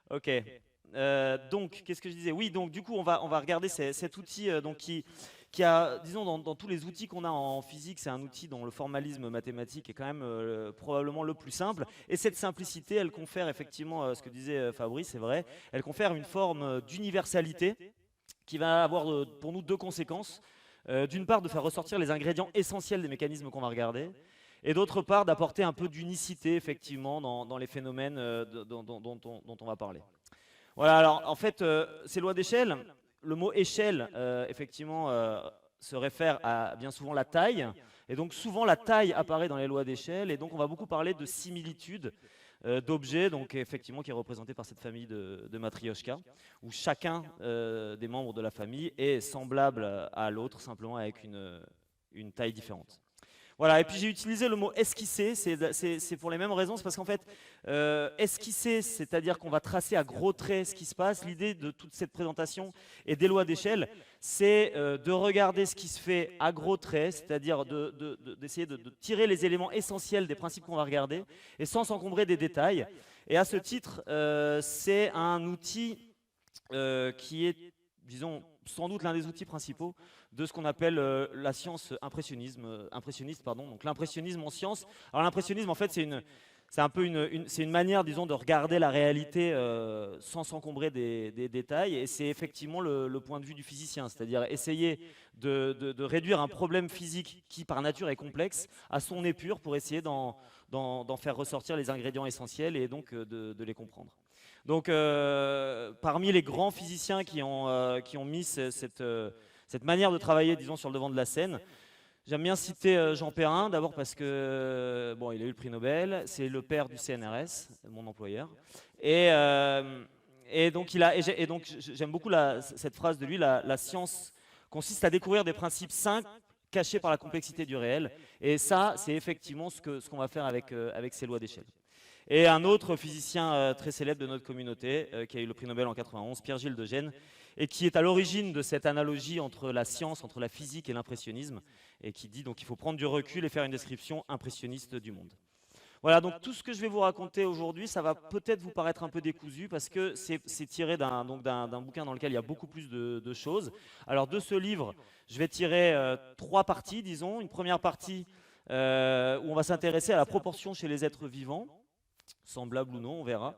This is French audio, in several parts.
Ok. Donc, qu'est-ce que je disais? Oui, donc du coup, on va regarder cet outil donc, qui a, disons, dans tous les outils qu'on a en physique, c'est un outil dont le formalisme mathématique est quand même probablement le plus simple. Et cette simplicité, elle confère effectivement, ce que disait Fabrice, c'est vrai, elle confère une forme d'universalité qui va avoir pour nous deux conséquences. D'une part, de faire ressortir les ingrédients essentiels des mécanismes qu'on va regarder, et d'autre part, d'apporter un peu d'unicité, effectivement, dans les phénomènes dont on va parler. Voilà, alors en fait, ces lois d'échelle, le mot échelle, effectivement, se réfère à bien souvent la taille, et donc souvent la taille apparaît dans les lois d'échelle, et donc on va beaucoup parler de similitude d'objets, donc effectivement qui est représenté par cette famille de Matryoshka, où chacun des membres de la famille est semblable à l'autre, simplement avec une taille différente. Voilà, et puis j'ai utilisé le mot esquisser, c'est pour les mêmes raisons, c'est parce qu'en fait, esquisser, c'est-à-dire qu'on va tracer à gros traits ce qui se passe, l'idée de toute cette présentation et des lois d'échelle, c'est de regarder ce qui se fait à gros traits, c'est-à-dire d'essayer de tirer les éléments essentiels des principes qu'on va regarder, et sans s'encombrer des détails. Et à ce titre, c'est un outil qui est, disons, sans doute l'un des outils principaux de ce qu'on appelle la science impressionniste, pardon. Donc l'impressionnisme en science. Alors l'impressionnisme, en fait, c'est un peu c'est une manière, disons, de regarder la réalité sans s'encombrer des détails. Et c'est effectivement le point de vue du physicien, c'est-à-dire essayer de réduire un problème physique qui, par nature, est complexe à son épure pour essayer d'en faire ressortir les ingrédients essentiels et donc de les comprendre. Donc, parmi les grands physiciens qui ont mis cette manière de travailler, disons, sur le devant de la scène, j'aime bien citer Jean Perrin, d'abord parce que, bon, il a eu le prix Nobel, c'est le père du CNRS, mon employeur, et, euh, et donc j'aime beaucoup cette phrase de lui, la science consiste à découvrir des principes simples cachés par la complexité du réel, et ça, c'est effectivement ce qu'on va faire avec ces lois d'échelle. Et un autre physicien très célèbre de notre communauté, qui a eu le prix Nobel en 91, Pierre-Gilles de Gène, et qui est à l'origine de cette analogie entre la science, entre la physique et l'impressionnisme, et qui dit donc qu'il faut prendre du recul et faire une description impressionniste du monde. Voilà, donc tout ce que je vais vous raconter aujourd'hui, ça va peut-être vous paraître un peu décousu, parce que c'est tiré d'un bouquin dans lequel il y a beaucoup plus de choses. Alors de ce livre, je vais tirer trois parties, disons. Une première partie où on va s'intéresser à la proportion chez les êtres vivants, semblable ou non, on verra.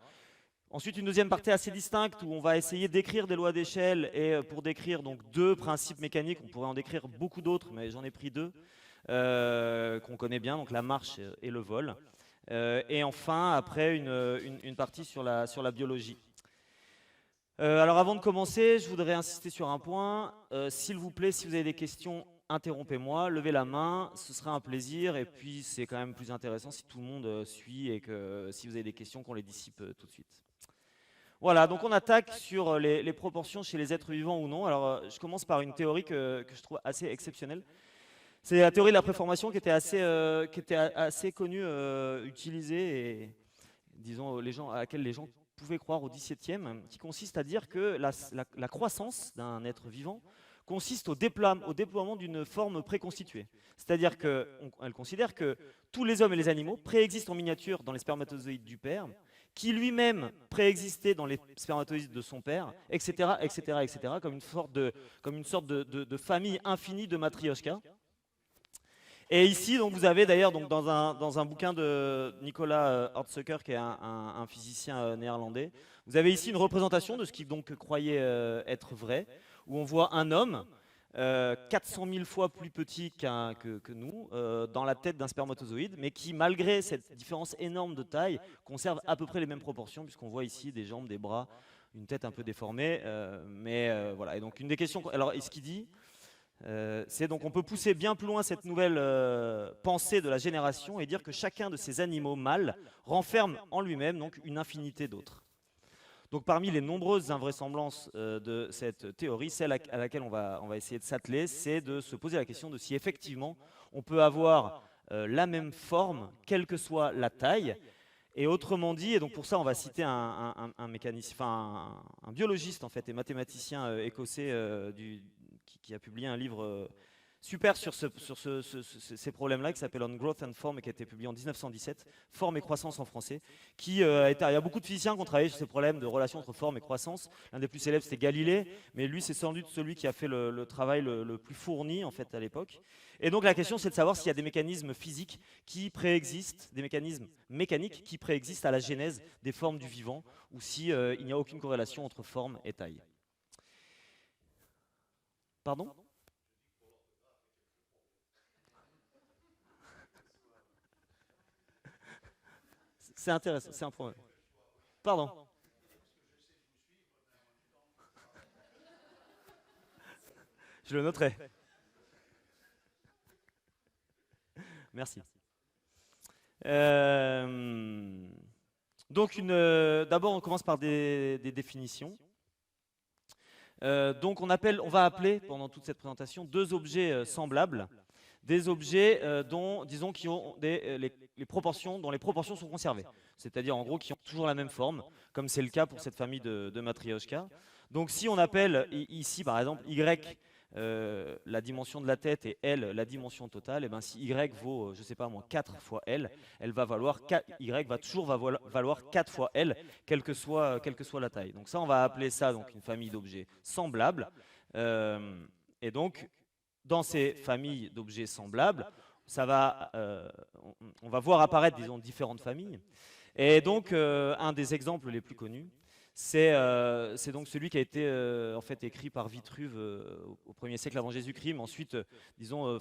Ensuite, une deuxième partie assez distincte où on va essayer d'écrire des lois d'échelle et pour décrire donc deux principes mécaniques. On pourrait en décrire beaucoup d'autres, mais j'en ai pris deux qu'on connaît bien, donc la marche et le vol. Et enfin, après, une partie sur la biologie. Alors avant de commencer, je voudrais insister sur un point. S'il vous plaît, si vous avez des questions, interrompez-moi, levez la main, ce sera un plaisir. Et puis c'est quand même plus intéressant si tout le monde suit et que si vous avez des questions, qu'on les dissipe tout de suite. Voilà, donc on attaque sur les proportions chez les êtres vivants ou non. Alors je commence par une théorie que je trouve assez exceptionnelle. C'est la théorie de la préformation qui était assez connue, utilisée et disons à laquelle les gens pouvaient croire au XVIIe, qui consiste à dire que la croissance d'un être vivant consiste au déploiement d'une forme préconstituée. C'est-à-dire qu'elle considère que tous les hommes et les animaux préexistent en miniature dans les spermatozoïdes du père, qui lui-même préexistait dans les spermatozoïdes de son père, etc., etc., etc., comme une sorte de famille infinie de matryoshka. Et ici, donc, vous avez d'ailleurs dans un bouquin de Nicolas Hartzucker, qui est un physicien néerlandais, vous avez ici une représentation de ce qu'il donc croyait être vrai, où on voit un homme 400 000 fois plus petit que nous, dans la tête d'un spermatozoïde, mais qui, malgré cette différence énorme de taille, conserve à peu près les mêmes proportions, puisqu'on voit ici des jambes, des bras, une tête un peu déformée. Voilà. Et donc, une des questions. Alors, ce qu'il dit, c'est donc on peut pousser bien plus loin cette nouvelle pensée de la génération et dire que chacun de ces animaux mâles renferme en lui-même donc une infinité d'autres. Donc parmi les nombreuses invraisemblances de cette théorie, celle à laquelle on va essayer de s'atteler, c'est de se poser la question de si effectivement on peut avoir la même forme, quelle que soit la taille. Et autrement dit, et donc pour ça on va citer un mécanicien, enfin un biologiste en fait et mathématicien écossais qui a publié un livre super sur ces problèmes-là, qui s'appelle On Growth and Form et qui a été publié en 1917, Forme et croissance en français. Il y a beaucoup de physiciens qui ont travaillé sur ces problèmes de relation entre forme et croissance. L'un des plus célèbres, c'était Galilée, mais lui, c'est sans doute celui qui a fait le travail le plus fourni en fait à l'époque. Et donc la question, c'est de savoir s'il y a des mécanismes physiques qui préexistent, des mécanismes mécaniques qui préexistent à la genèse des formes du vivant, ou si il n'y a aucune corrélation entre forme et taille. Pardon ? C'est intéressant, c'est un problème. Pardon. Je le noterai. Merci. Donc, d'abord, on commence par des définitions. Donc, on va appeler, pendant toute cette présentation, deux objets semblables, des objets dont les proportions sont conservées. C'est-à-dire, en gros, qui ont toujours la même forme, comme c'est le cas pour cette famille de Matryoshka. Donc, si on appelle ici, par exemple, Y la dimension de la tête et L la dimension totale, et ben si Y vaut, je sais pas moi, 4 fois L, Y va toujours valoir 4 fois L, quelle que soit la taille. Donc ça, on va appeler ça donc une famille d'objets semblables. Et donc, dans ces familles d'objets semblables, on va voir apparaître, disons, différentes familles. Et donc, un des exemples les plus connus, c'est donc celui qui a été en fait écrit par Vitruve au 1er siècle avant Jésus-Christ, mais ensuite, disons,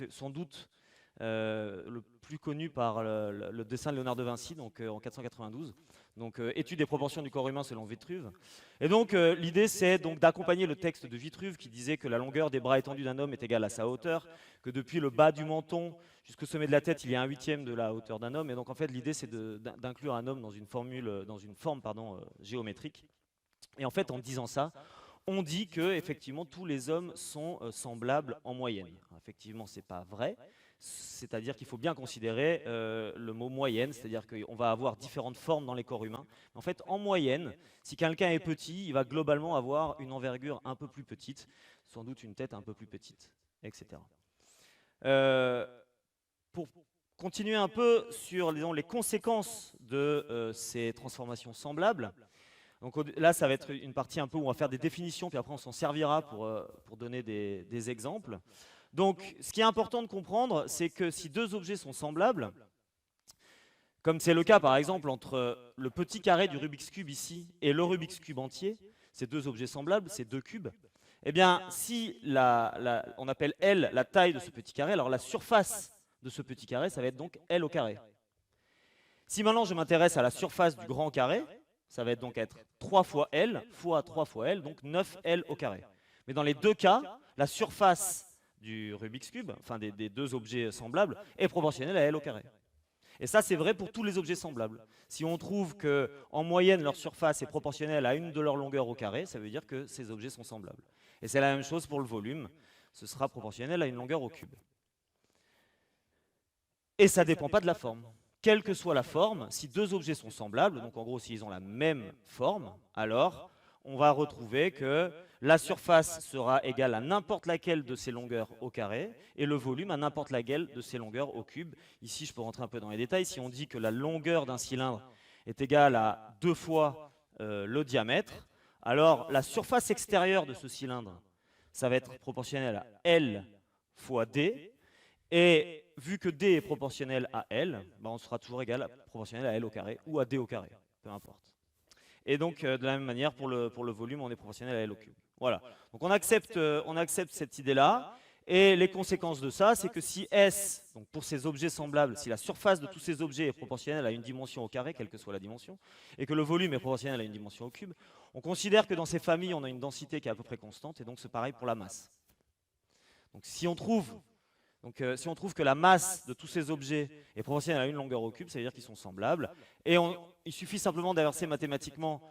sans doute le plus connu par le dessin de Léonard de Vinci, donc en 492. Donc, étude des proportions du corps humain selon Vitruve. Et donc, l'idée, c'est donc d'accompagner le texte de Vitruve qui disait que la longueur des bras étendus d'un homme est égale à sa hauteur, que depuis le bas du menton jusqu'au sommet de la tête, il y a 1/8 de la hauteur d'un homme. Et donc, en fait, l'idée, c'est d'inclure un homme dans une forme géométrique. Et en fait, en disant ça, on dit que effectivement tous les hommes sont semblables en moyenne. Effectivement, c'est pas vrai. C'est-à-dire qu'il faut bien considérer le mot moyenne, c'est-à-dire qu'on va avoir différentes formes dans les corps humains. En fait, en moyenne, si quelqu'un est petit, il va globalement avoir une envergure un peu plus petite, sans doute une tête un peu plus petite, etc. Pour continuer un peu sur les conséquences de ces transformations semblables, donc là, ça va être une partie un peu où on va faire des définitions, puis après on s'en servira pour donner des exemples. Donc, ce qui est important de comprendre, c'est que si deux objets sont semblables, comme c'est le cas par exemple entre le petit carré du Rubik's Cube ici et le Rubik's Cube entier, ces deux objets semblables, ces deux cubes, eh bien, si on appelle L la taille de ce petit carré, alors la surface de ce petit carré, ça va être donc L au carré. Si maintenant je m'intéresse à la surface du grand carré, ça va donc être 3 fois L fois 3 fois L, donc 9L au carré. Mais dans les deux cas, la surface du Rubik's Cube, enfin des deux objets semblables, est proportionnelle à L au carré. Et ça, c'est vrai pour tous les objets semblables. Si on trouve qu'en moyenne, leur surface est proportionnelle à une de leurs longueurs au carré, ça veut dire que ces objets sont semblables. Et c'est la même chose pour le volume, ce sera proportionnel à une longueur au cube. Et ça ne dépend pas de la forme. Quelle que soit la forme, si deux objets sont semblables, donc en gros s'ils ont la même forme, alors on va retrouver que la surface sera égale à n'importe laquelle de ces longueurs au carré et le volume à n'importe laquelle de ces longueurs au cube. Ici, je peux rentrer un peu dans les détails. Si on dit que la longueur d'un cylindre est égale à 2 fois le diamètre, alors la surface extérieure de ce cylindre, ça va être proportionnel à L fois D. Et vu que D est proportionnel à L, ben on sera toujours proportionnel à L au carré ou à D au carré, peu importe. Et donc, de la même manière, pour le volume, on est proportionnel à L au cube. Voilà. Donc, on accepte cette idée-là. Et les conséquences de ça, c'est que si S, donc pour ces objets semblables, si la surface de tous ces objets est proportionnelle à une dimension au carré, quelle que soit la dimension, et que le volume est proportionnel à une dimension au cube, on considère que dans ces familles, on a une densité qui est à peu près constante, et donc c'est pareil pour la masse. Donc, si on trouve que la masse de tous ces objets est proportionnelle à une longueur au cube, ça veut dire qu'ils sont semblables. Et il suffit simplement d'inverser mathématiquement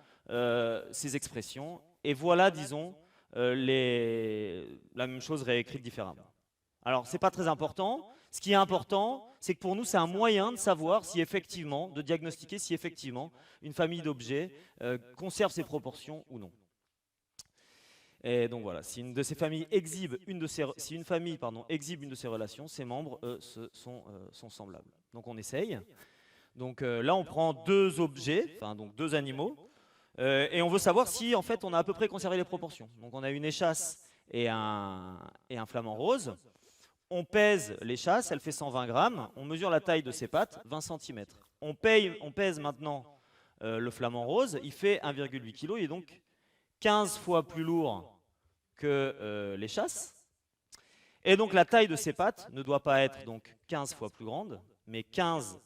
ces expressions. Et voilà, disons, la même chose réécrite différemment. Alors, ce n'est pas très important. Ce qui est important, c'est que pour nous, c'est un moyen de savoir si effectivement, de diagnostiquer si effectivement, une famille d'objets conserve ses proportions ou non. Et donc voilà, si une de ces familles exhibe une de ces, si une famille exhibe une de ces relations, ses membres, eux, sont semblables. Donc on essaye. Donc là, on prend deux objets, enfin donc deux animaux, et on veut savoir si en fait on a à peu près conservé les proportions. Donc on a une échasse et un flamant rose. On pèse l'échasse, elle fait 120 grammes. On mesure la taille de ses pattes, 20 centimètres. On pèse maintenant le flamant rose, il fait 1,8 kg, il est donc 15 fois plus lourd que l'échasse. Et donc la taille de ses pattes ne doit pas être donc 15 fois plus grande, mais 15,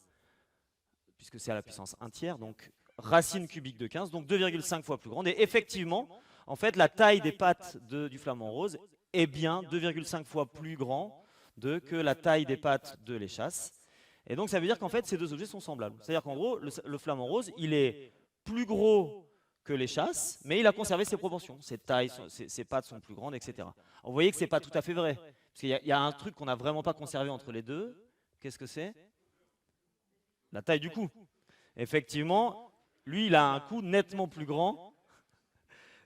puisque c'est à la puissance 1 tiers, donc racine cubique de 15, donc 2,5 fois plus grande. Et effectivement, en fait, la taille des pattes du flamant rose est bien 2,5 fois plus grand que la taille des pattes de l'échasse. Et donc ça veut dire qu'en fait, ces deux objets sont semblables. C'est-à-dire qu'en gros, le flamant rose, il est plus gros que l'échasse, mais il a conservé ses proportions. Ses tailles, ses pattes sont plus grandes, etc. Alors, vous voyez que ce n'est pas tout à fait vrai. Parce qu'il y a un truc qu'on n'a vraiment pas conservé entre les deux. Qu'est-ce que c'est? La taille du cou. Effectivement, lui, il a un cou nettement plus grand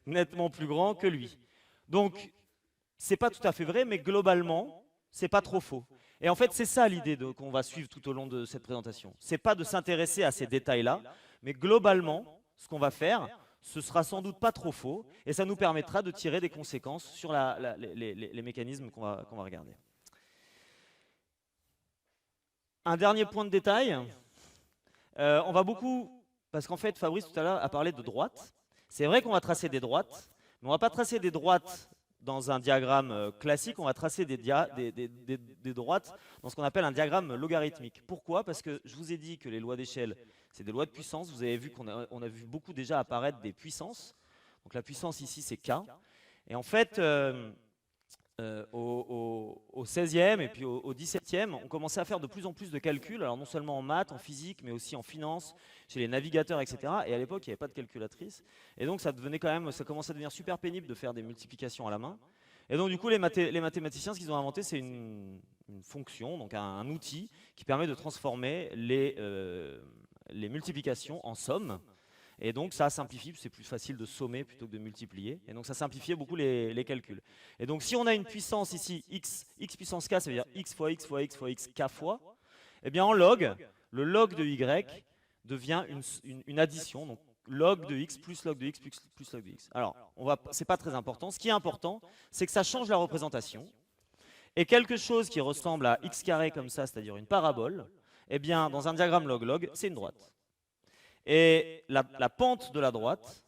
que lui. Donc, c'est pas tout à fait vrai, mais globalement, c'est pas trop faux. Et en fait, c'est ça l'idée qu'on va suivre tout au long de cette présentation. C'est pas de s'intéresser à ces détails-là, mais globalement, ce qu'on va faire, ce sera sans doute pas trop faux, et ça nous permettra de tirer des conséquences sur les mécanismes qu'on va regarder. Un dernier point de détail. On va beaucoup, parce qu'en fait, Fabrice tout à l'heure a parlé de droites. C'est vrai qu'on va tracer des droites, mais on ne va pas tracer des droites dans un diagramme classique, on va tracer des droites dans ce qu'on appelle un diagramme logarithmique. Pourquoi? Parce que je vous ai dit que les lois d'échelle, c'est des lois de puissance. Vous avez vu qu'on a vu beaucoup déjà apparaître des puissances. Donc la puissance ici, c'est K. Et en fait, au 16e et puis au 17e, on commençait à faire de plus en plus de calculs, alors non seulement en maths, en physique, mais aussi en finance, chez les navigateurs, etc. Et à l'époque, il n'y avait pas de calculatrice. Et donc, ça commençait à devenir super pénible de faire des multiplications à la main. Et donc, du coup, les mathématiciens, ce qu'ils ont inventé, c'est une fonction, donc un outil qui permet de transformer les multiplications en sommes. Et donc ça simplifie, c'est plus facile de sommer plutôt que de multiplier. Et donc ça simplifiait beaucoup les calculs. Et donc si on a une puissance ici, x puissance k, ça veut dire x fois x fois x fois x, k fois, eh bien en log, le log de y devient une addition, donc log de x plus log de x plus log de x. Alors, c'est pas très important. Ce qui est important, c'est que ça change la représentation. Et quelque chose qui ressemble à x carré comme ça, c'est-à-dire une parabole, eh bien dans un diagramme log-log, c'est une droite. Et la pente de la droite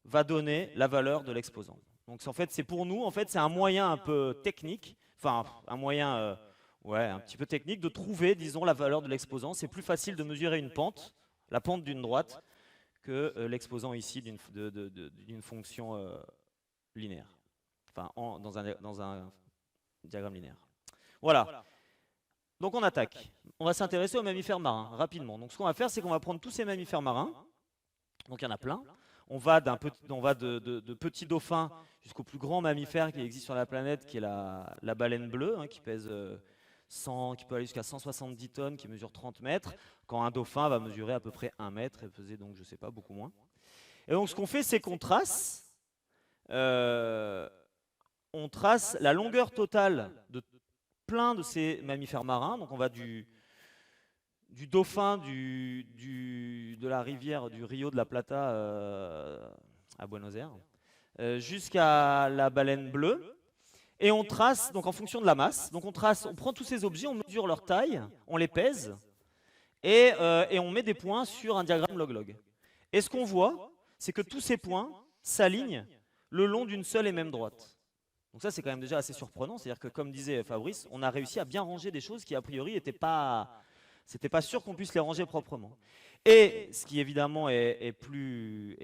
va donner la valeur de l'exposant. Donc en fait, c'est pour nous, en fait, c'est un moyen un peu technique, enfin un moyen un petit peu technique de trouver, disons, la valeur de l'exposant. C'est plus facile de mesurer une pente, la pente d'une droite, que l'exposant ici d'une fonction linéaire, enfin dans un diagramme linéaire. Voilà. Donc on attaque. On va s'intéresser aux mammifères marins rapidement. Donc ce qu'on va faire, c'est qu'on va prendre tous ces mammifères marins. Donc il y en a plein. On va de petits dauphins jusqu'au plus grand mammifère qui existe sur la planète, qui est la baleine bleue, qui pèse qui peut aller jusqu'à 170 tonnes, qui mesure 30 mètres, quand un dauphin va mesurer à peu près 1 mètre et peser donc, je ne sais pas, beaucoup moins. Et donc ce qu'on fait, c'est qu'on trace la longueur totale de plein de ces mammifères marins. Donc on va du dauphin de la rivière du Rio de la Plata à Buenos Aires jusqu'à la baleine bleue. Et on trace, donc en fonction de la masse, donc on prend tous ces objets, on mesure leur taille, on les pèse et on met des points sur un diagramme log-log. Et ce qu'on voit, c'est que tous ces points s'alignent le long d'une seule et même droite. Donc ça, c'est quand même déjà assez surprenant. C'est-à-dire que, comme disait Fabrice, on a réussi à bien ranger des choses qui, a priori, n'étaient pas sûr qu'on puisse les ranger proprement. Et ce qui, évidemment, est plus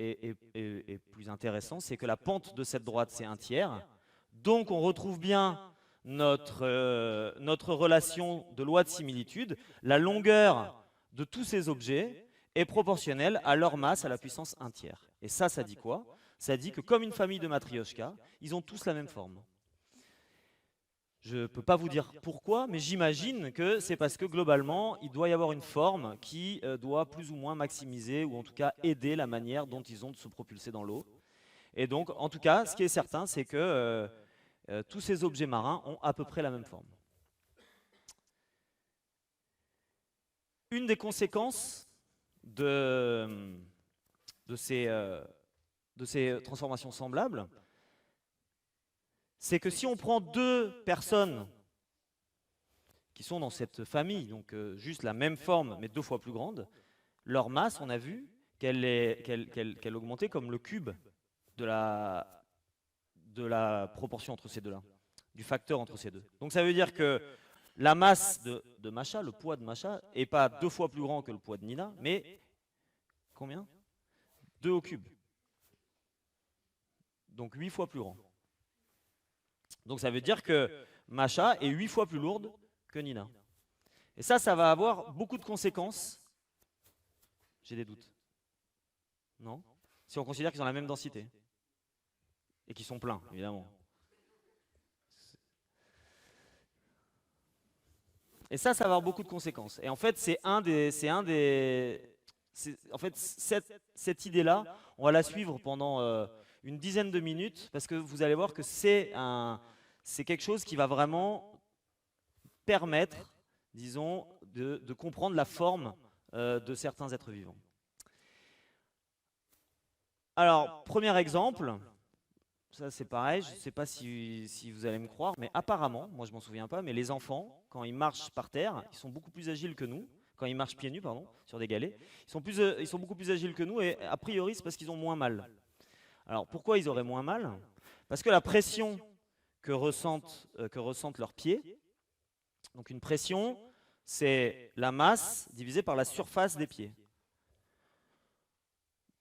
intéressant, c'est que la pente de cette droite, c'est 1 tiers. Donc, on retrouve bien notre relation de loi de similitude. La longueur de tous ces objets est proportionnelle à leur masse à la puissance 1 tiers. Et ça dit quoi? Ça dit que comme une famille de matrioshka, ils ont tous la même forme. Je ne peux pas vous dire pourquoi, mais j'imagine que c'est parce que globalement, il doit y avoir une forme qui doit plus ou moins maximiser, ou en tout cas aider la manière dont ils ont de se propulser dans l'eau. Et donc, en tout cas, ce qui est certain, c'est que tous ces objets marins ont à peu près la même forme. Une des conséquences de ces transformations semblables, c'est que si on prend deux personnes qui sont dans cette famille, donc juste la même forme mais 2 fois plus grande, leur masse, on a vu qu'elle augmentait comme le cube de la proportion entre ces deux-là, du facteur entre ces deux. Donc ça veut dire que la masse de Masha, le poids de Masha, n'est pas 2 fois plus grand que le poids de Nina, mais combien 2 au cube. Donc 8 fois plus grand. Donc ça veut dire que Masha est 8 fois plus lourde que Nina. Et ça va avoir beaucoup de conséquences. J'ai des doutes. Non? Si on considère qu'ils ont la même densité. Et qu'ils sont pleins, évidemment. Et ça va avoir beaucoup de conséquences. Et en fait, en fait, cette idée-là, on va la suivre pendant une dizaine de minutes, parce que vous allez voir que c'est quelque chose qui va vraiment permettre, disons, de comprendre la forme de certains êtres vivants. Alors, premier exemple, ça c'est pareil, je ne sais pas si vous allez me croire, mais apparemment, moi je m'en souviens pas, mais les enfants, quand ils marchent par terre, ils sont beaucoup plus agiles que nous, quand ils marchent pieds nus, pardon, sur des galets, ils sont beaucoup plus agiles que nous, et a priori c'est parce qu'ils ont moins mal. Alors pourquoi ils auraient moins mal? Parce que la pression que ressentent leurs pieds, donc une pression, c'est la masse divisée par la surface des pieds.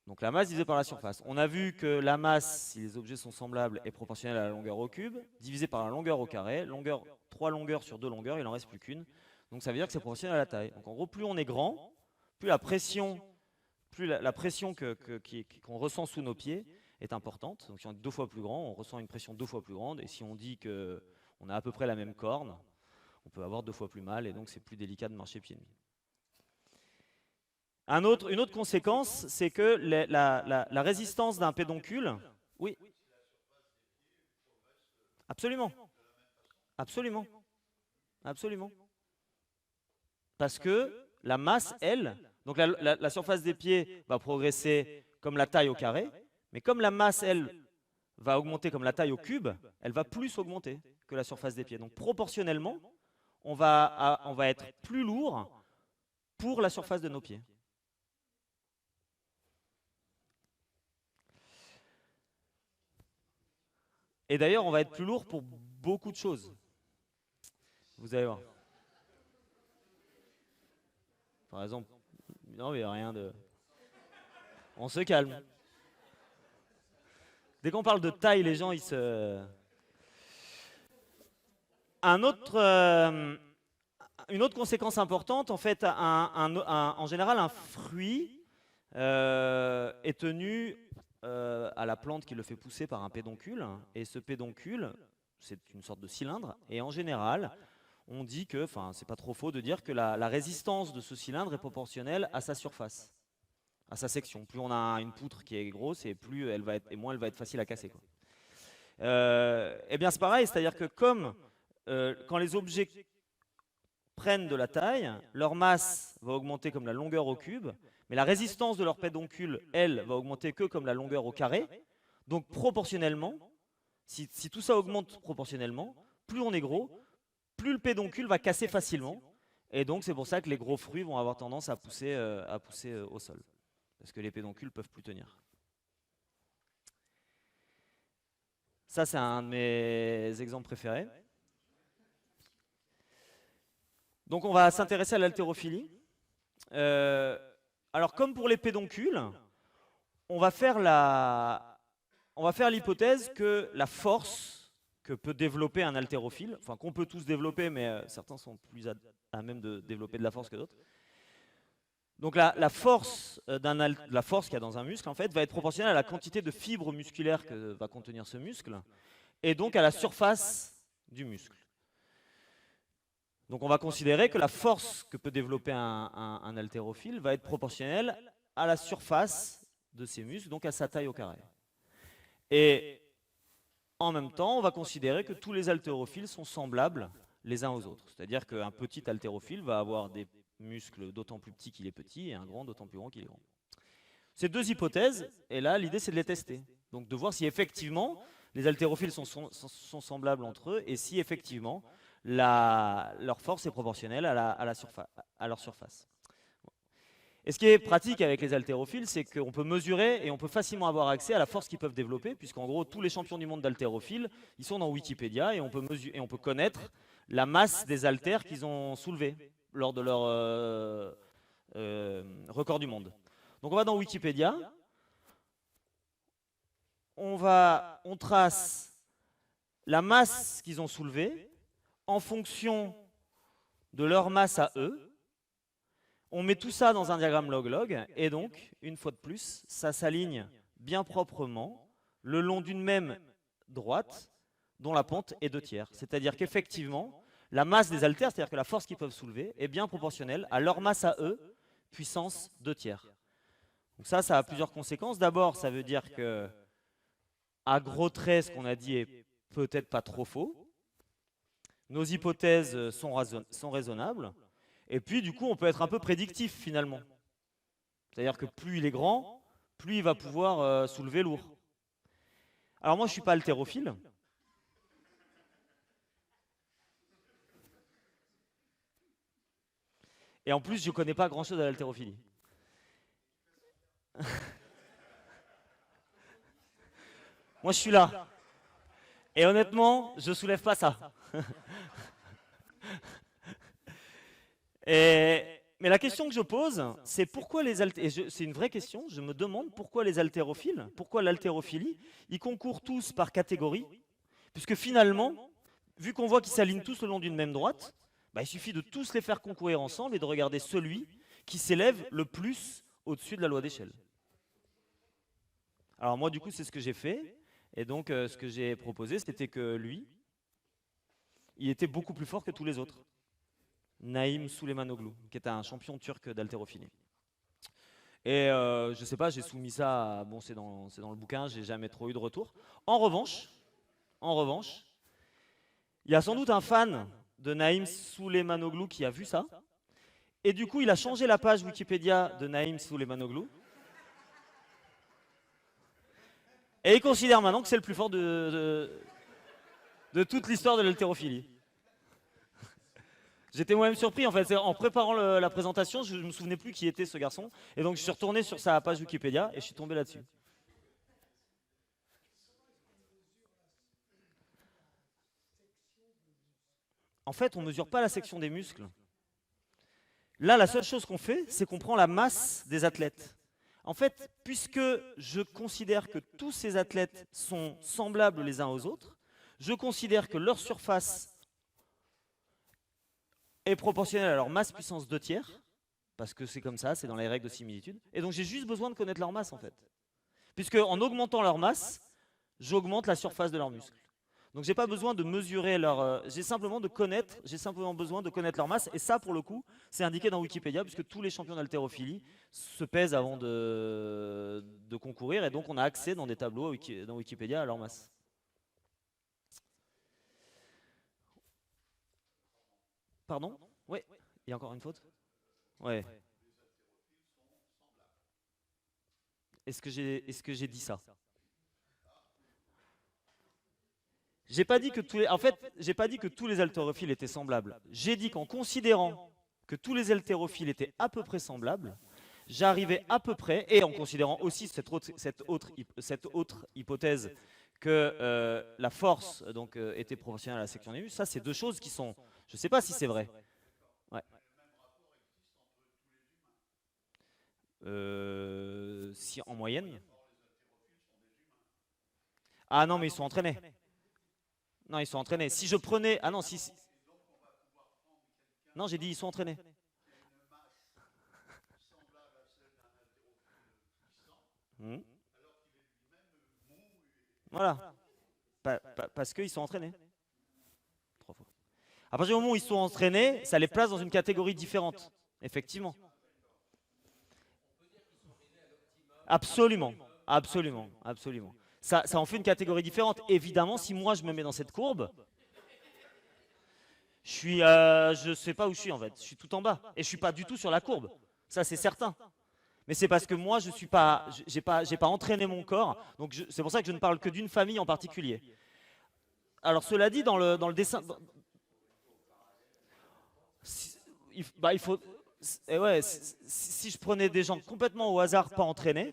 Donc la masse divisée par la surface. On a vu que la masse, si les objets sont semblables, est proportionnelle à la longueur au cube, divisée par la longueur au carré. 3 longueurs sur 2 longueurs, il n'en reste plus qu'une. Donc ça veut dire que c'est proportionnel à la taille. Donc en gros, plus on est grand, plus la pression qu'on ressent sous nos pieds est importante. Donc si on est 2 fois plus grand, on ressent une pression 2 fois plus grande. Et si on dit qu'on a à peu près la même corne, on peut avoir 2 fois plus mal, et donc c'est plus délicat de marcher pieds nus. Une autre conséquence, c'est que la résistance d'un pédoncule, oui, absolument, absolument, absolument, parce que la masse, elle, donc la surface des pieds va progresser comme la taille au carré, mais comme la masse, elle, va augmenter comme la taille au cube, elle va plus augmenter que la surface des pieds. Donc proportionnellement, on va être plus lourd pour la surface de nos pieds. Et d'ailleurs, on va être plus lourd pour beaucoup de choses. Vous allez voir. Par exemple, non, mais il n'y a rien de... On se calme. Dès qu'on parle de taille, les gens, ils se... Une autre conséquence importante, en fait, en général, un fruit est tenu à la plante qui le fait pousser par un pédoncule. Et ce pédoncule, c'est une sorte de cylindre. Et en général, on dit que, enfin, c'est pas trop faux de dire que la résistance de ce cylindre est proportionnelle à sa surface, à sa section. Plus on a une poutre qui est grosse, et moins elle va être facile à casser, quoi. Eh bien, c'est pareil, c'est-à-dire que quand les objets prennent de la taille, leur masse va augmenter comme la longueur au cube, mais la résistance de leur pédoncule, elle, va augmenter que comme la longueur au carré. Donc proportionnellement, si tout ça augmente proportionnellement, plus on est gros, plus le pédoncule va casser facilement. Et donc c'est pour ça que les gros fruits vont avoir tendance à pousser au sol. Parce que les pédoncules peuvent plus tenir. Ça, c'est un de mes exemples préférés. Donc on va s'intéresser à l'haltérophilie. Alors comme pour les pédoncules, on va faire l'hypothèse que la force que peut développer un haltérophile, enfin qu'on peut tous développer, mais certains sont plus à même de développer de la force que d'autres. Donc la force qu'il y a dans un muscle, en fait, va être proportionnelle à la quantité de fibres musculaires que va contenir ce muscle, et donc à la surface du muscle. Donc on va considérer que la force que peut développer un haltérophile va être proportionnelle à la surface de ses muscles, donc à sa taille au carré. Et en même temps, on va considérer que tous les haltérophiles sont semblables les uns aux autres. C'est-à-dire qu'un petit haltérophile va avoir des muscles d'autant plus petits qu'il est petit et un grand d'autant plus grand qu'il est grand. C'est deux hypothèses, et là, l'idée, c'est de les tester. Donc de voir si effectivement les haltérophiles sont semblables entre eux et si effectivement leur force est proportionnelle à leur surface. Et ce qui est pratique avec les haltérophiles, c'est qu'on peut mesurer et on peut facilement avoir accès à la force qu'ils peuvent développer, puisqu'en gros, tous les champions du monde d'haltérophiles, ils sont dans Wikipédia et on peut connaître la masse des haltères qu'ils ont soulevés lors de leur record du monde. Donc on va dans Wikipédia, on trace la masse qu'ils ont soulevée en fonction de leur masse à eux. On met tout ça dans un diagramme log-log, et donc, une fois de plus, ça s'aligne bien proprement le long d'une même droite dont la pente est 2/3. C'est-à-dire qu'effectivement, la masse des haltères, c'est-à-dire que la force qu'ils peuvent soulever, est bien proportionnelle à leur masse à eux, puissance 2/3. Donc ça a plusieurs conséquences. D'abord, ça veut dire que, à gros traits, ce qu'on a dit est peut-être pas trop faux. Nos hypothèses sont raisonnables. Et puis, du coup, on peut être un peu prédictif, finalement. C'est-à-dire que plus il est grand, plus il va pouvoir soulever lourd. Alors moi, je ne suis pas haltérophile. Et en plus, je ne connais pas grand-chose à l'haltérophilie. Moi, je suis là. Et honnêtement, je ne soulève pas ça. Mais la question que je pose, c'est pourquoi les haltérophiles, c'est une vraie question, je me demande pourquoi les haltérophiles, pourquoi l'haltérophilie, ils concourent tous par catégorie, puisque finalement, vu qu'on voit qu'ils s'alignent tous le long d'une même droite, il suffit de tous les faire concourir ensemble et de regarder celui qui s'élève le plus au-dessus de la loi d'échelle. Alors moi, du coup, c'est ce que j'ai fait, et donc ce que j'ai proposé, c'était que lui, il était beaucoup plus fort que tous les autres. Naïm Suleymanoglu, qui est un champion turc d'haltérophilie. Et je sais pas, j'ai soumis ça, bon c'est dans le bouquin, j'ai jamais trop eu de retour. En revanche, il y a sans doute un fan de Naïm Suleymanoglu qui a vu ça, et du coup il a changé la page Wikipédia de Naïm Suleymanoglu, et il considère maintenant que c'est le plus fort de toute l'histoire de l'haltérophilie. J'étais moi-même surpris, en fait. En préparant la présentation, je ne me souvenais plus qui était ce garçon. Et donc, je suis retourné sur sa page Wikipédia et je suis tombé là-dessus. En fait, on ne mesure pas la section des muscles. Là, la seule chose qu'on fait, c'est qu'on prend la masse des athlètes. En fait, puisque je considère que tous ces athlètes sont semblables les uns aux autres, je considère que leur surface est proportionnelle à leur masse puissance 2/3, parce que c'est comme ça, c'est dans les règles de similitude. Et donc j'ai juste besoin de connaître leur masse en fait. Puisque en augmentant leur masse, j'augmente la surface de leurs muscles. Donc j'ai pas besoin de mesurer leur... j'ai simplement besoin de connaître leur masse. Et ça, pour le coup, c'est indiqué dans Wikipédia, puisque tous les champions d'haltérophilie se pèsent avant de concourir. Et donc on a accès dans des tableaux dans Wikipédia à leur masse. Pardon? Oui, il y a encore une faute? Ouais. Est-ce que j'ai dit ça? J'ai pas dit que j'ai pas dit que tous les haltérophiles étaient semblables. J'ai dit qu'en considérant que tous les haltérophiles étaient à peu près semblables, j'arrivais à peu près, et en considérant aussi cette autre hypothèse que la force donc, était proportionnelle à la section des muscles. Ça, c'est deux choses qui sont... Je ne sais pas si c'est vrai. Ouais. Si en moyenne. Ah non, mais ils sont entraînés. Non, ils sont entraînés. Si je prenais... Ah non, si... Non, j'ai dit ils sont entraînés. Voilà. Parce qu'ils sont entraînés. 3 fois. À partir du moment où ils sont entraînés, ça les place dans une catégorie différente. Effectivement. Absolument. Absolument. Absolument. ça en fait une catégorie différente. Évidemment, si moi je me mets dans cette courbe, je sais pas où je suis en fait. Je suis tout en bas et je suis pas du tout sur la courbe. Ça c'est certain. Mais c'est parce que moi je suis pas, j'ai pas entraîné mon corps. Donc c'est pour ça que je ne parle que d'une famille en particulier. Alors cela dit, dans le dessin, il faut, ouais, si je prenais des gens complètement au hasard, pas entraînés,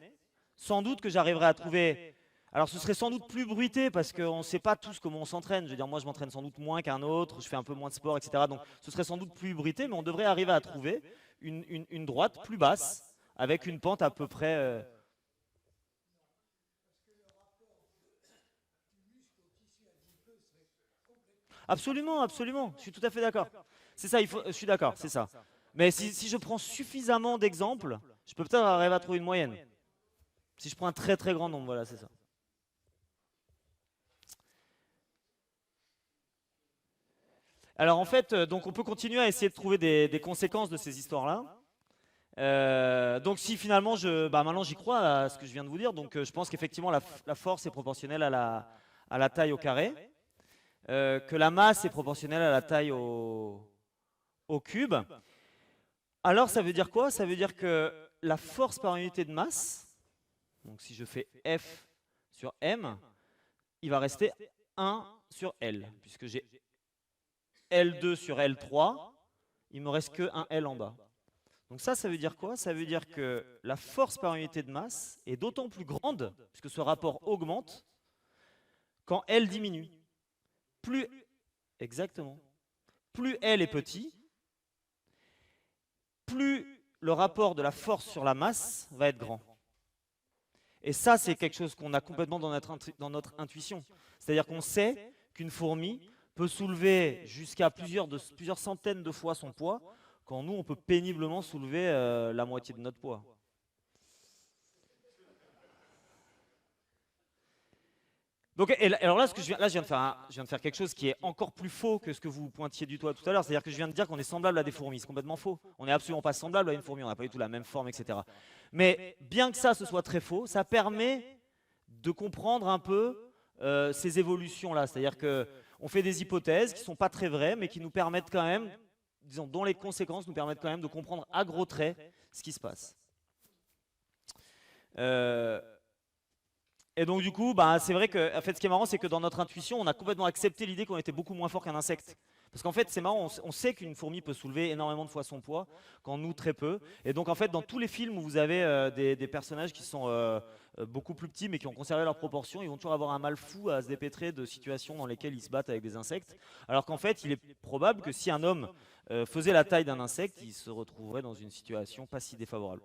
sans doute que j'arriverais à trouver. Alors ce serait sans doute plus bruité parce qu'on ne sait pas tous comment on s'entraîne. Je veux dire, moi je m'entraîne sans doute moins qu'un autre, je fais un peu moins de sport, etc. Donc ce serait sans doute plus bruité, mais on devrait arriver à trouver une droite plus basse avec une pente à peu près. Absolument, absolument. Je suis tout à fait d'accord. C'est ça, je suis d'accord, c'est ça. Mais si je prends suffisamment d'exemples, je peux peut-être arriver à trouver une moyenne. Si je prends un très très grand nombre, voilà, c'est ça. Alors en fait, donc on peut continuer à essayer de trouver des conséquences de ces histoires-là. Donc si finalement, maintenant j'y crois à ce que je viens de vous dire, donc je pense qu'effectivement la force est proportionnelle à la taille au carré, que la masse est proportionnelle à la taille au cube. Alors ça veut dire quoi? Ça veut dire que la force par unité de masse, donc si je fais F sur M, il va rester 1 sur L, puisque j'ai L2 sur L3, il me reste que un L en bas. Donc ça veut dire quoi? Ça veut dire que la force par unité de masse est d'autant plus grande, puisque ce rapport augmente, quand L diminue. Plus, exactement, plus L est petit, plus le rapport de la force sur la masse va être grand. Et ça, c'est quelque chose qu'on a complètement dans notre intuition. C'est-à-dire qu'on sait qu'une fourmi peut soulever jusqu'à plusieurs centaines de fois son poids, quand nous, on peut péniblement soulever la moitié de notre poids. Donc, alors là, je viens de faire quelque chose qui est encore plus faux que ce que vous pointiez du doigt tout à l'heure. C'est-à-dire que je viens de dire qu'on est semblable à des fourmis. C'est complètement faux. On n'est absolument pas semblable à une fourmi. On n'a pas du tout la même forme, etc. Mais bien que ça, ce soit très faux, ça permet de comprendre un peu ces évolutions-là. C'est-à-dire qu'on fait des hypothèses qui ne sont pas très vraies, mais qui nous permettent quand même, disons, dont les conséquences nous permettent quand même de comprendre à gros traits ce qui se passe. Et donc du coup, c'est vrai que en fait, ce qui est marrant, c'est que dans notre intuition, on a complètement accepté l'idée qu'on était beaucoup moins fort qu'un insecte. Parce qu'en fait, c'est marrant, on sait qu'une fourmi peut soulever énormément de fois son poids, quand nous, très peu. Et donc en fait, dans tous les films où vous avez des personnages qui sont beaucoup plus petits, mais qui ont conservé leurs proportions, ils vont toujours avoir un mal fou à se dépêtrer de situations dans lesquelles ils se battent avec des insectes. Alors qu'en fait, il est probable que si un homme faisait la taille d'un insecte, il se retrouverait dans une situation pas si défavorable.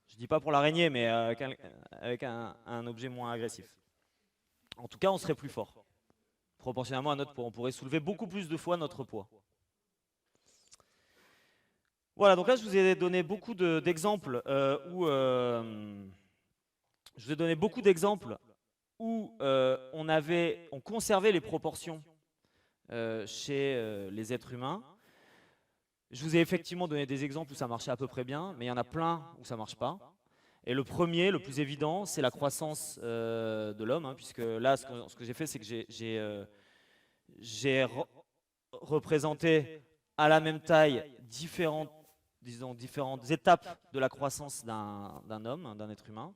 Je dis pas pour l'araignée, mais avec un objet moins agressif. En tout cas, on serait plus fort. Proportionnellement à notre poids. On pourrait soulever beaucoup plus de fois notre poids. Voilà, donc là, je vous ai donné beaucoup d'exemples où on conservait les proportions chez les êtres humains. Je vous ai effectivement donné des exemples où ça marchait à peu près bien, mais il y en a plein où ça ne marche pas. Et le premier, le plus évident, c'est la croissance de l'homme, hein, puisque là, ce que j'ai fait, c'est que j'ai représenté à la même taille différentes étapes de la croissance d'un homme, d'un être humain.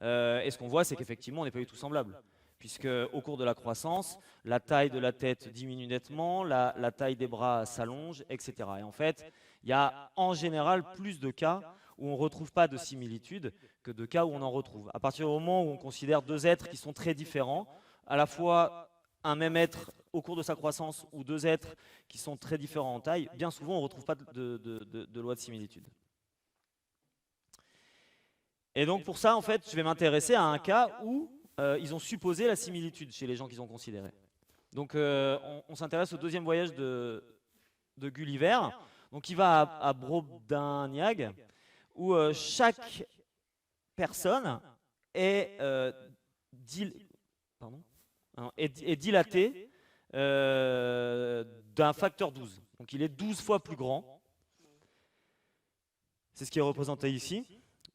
Et ce qu'on voit, c'est qu'effectivement, on n'est pas du tout semblables. Puisque au cours de la croissance, la taille de la tête diminue nettement, la taille des bras s'allonge, etc. Et en fait, il y a en général plus de cas où on ne retrouve pas de similitude que de cas où on en retrouve. À partir du moment où on considère deux êtres qui sont très différents, à la fois un même être au cours de sa croissance ou deux êtres qui sont très différents en taille, bien souvent on ne retrouve pas de loi de similitude. Et donc pour ça, en fait, je vais m'intéresser à un cas où ils ont supposé la similitude chez les gens qu'ils ont considérés. Donc on s'intéresse au deuxième voyage de Gulliver, donc il va à Brobdingnac, où chaque personne est, est dilatée d'un facteur 12. Donc il est 12 fois plus grand. C'est ce qui est représenté ici.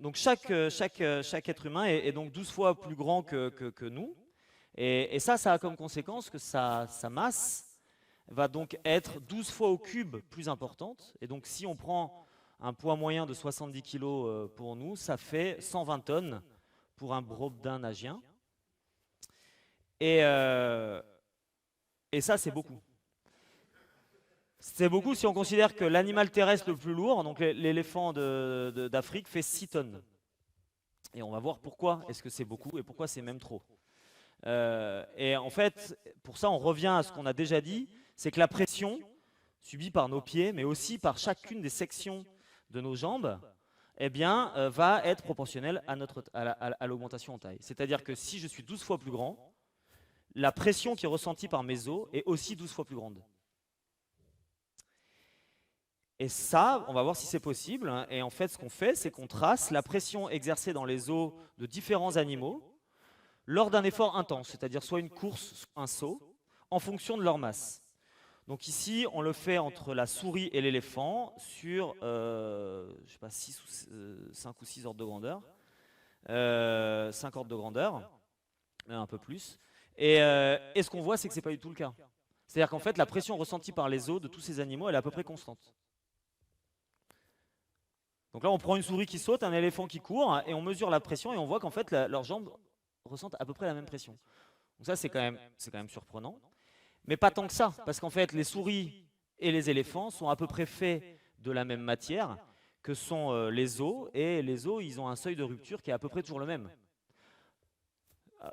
Donc chaque être humain est donc 12 fois plus grand que nous. Et ça a comme conséquence que sa masse va donc être 12 fois au cube plus importante. Et donc si on prend un poids moyen de 70 kg pour nous, ça fait 120 tonnes pour un brobdinagien. Et ça, c'est beaucoup. C'est beaucoup si on considère que l'animal terrestre le plus lourd, donc l'éléphant d'Afrique, fait 6 tonnes. Et on va voir pourquoi est-ce que c'est beaucoup et pourquoi c'est même trop. Et en fait, pour ça, on revient à ce qu'on a déjà dit, c'est que la pression subie par nos pieds, mais aussi par chacune des sections de nos jambes, eh bien, va être proportionnelle à l'augmentation en taille. C'est-à-dire que si je suis 12 fois plus grand, la pression qui est ressentie par mes os est aussi 12 fois plus grande. Et ça, on va voir si c'est possible. Et en fait, ce qu'on fait, c'est qu'on trace la pression exercée dans les os de différents animaux lors d'un effort intense, c'est-à-dire soit une course, soit un saut, en fonction de leur masse. Donc ici, on le fait entre la souris et l'éléphant sur, je sais pas, 5 ou 6 ordres de grandeur, 5 ordres de grandeur, un peu plus. Et ce qu'on voit, c'est que ce n'est pas du tout le cas. C'est-à-dire qu'en fait, la pression ressentie par les os de tous ces animaux, elle est à peu près constante. Donc là, on prend une souris qui saute, un éléphant qui court, et on mesure la pression, et on voit qu'en fait, leurs jambes ressentent à peu près la même pression. Donc ça, c'est quand même surprenant. Mais pas tant que ça, parce qu'en fait, les souris et les éléphants sont à peu près faits de la même matière que sont les os, et les os, ils ont un seuil de rupture qui est à peu près toujours le même,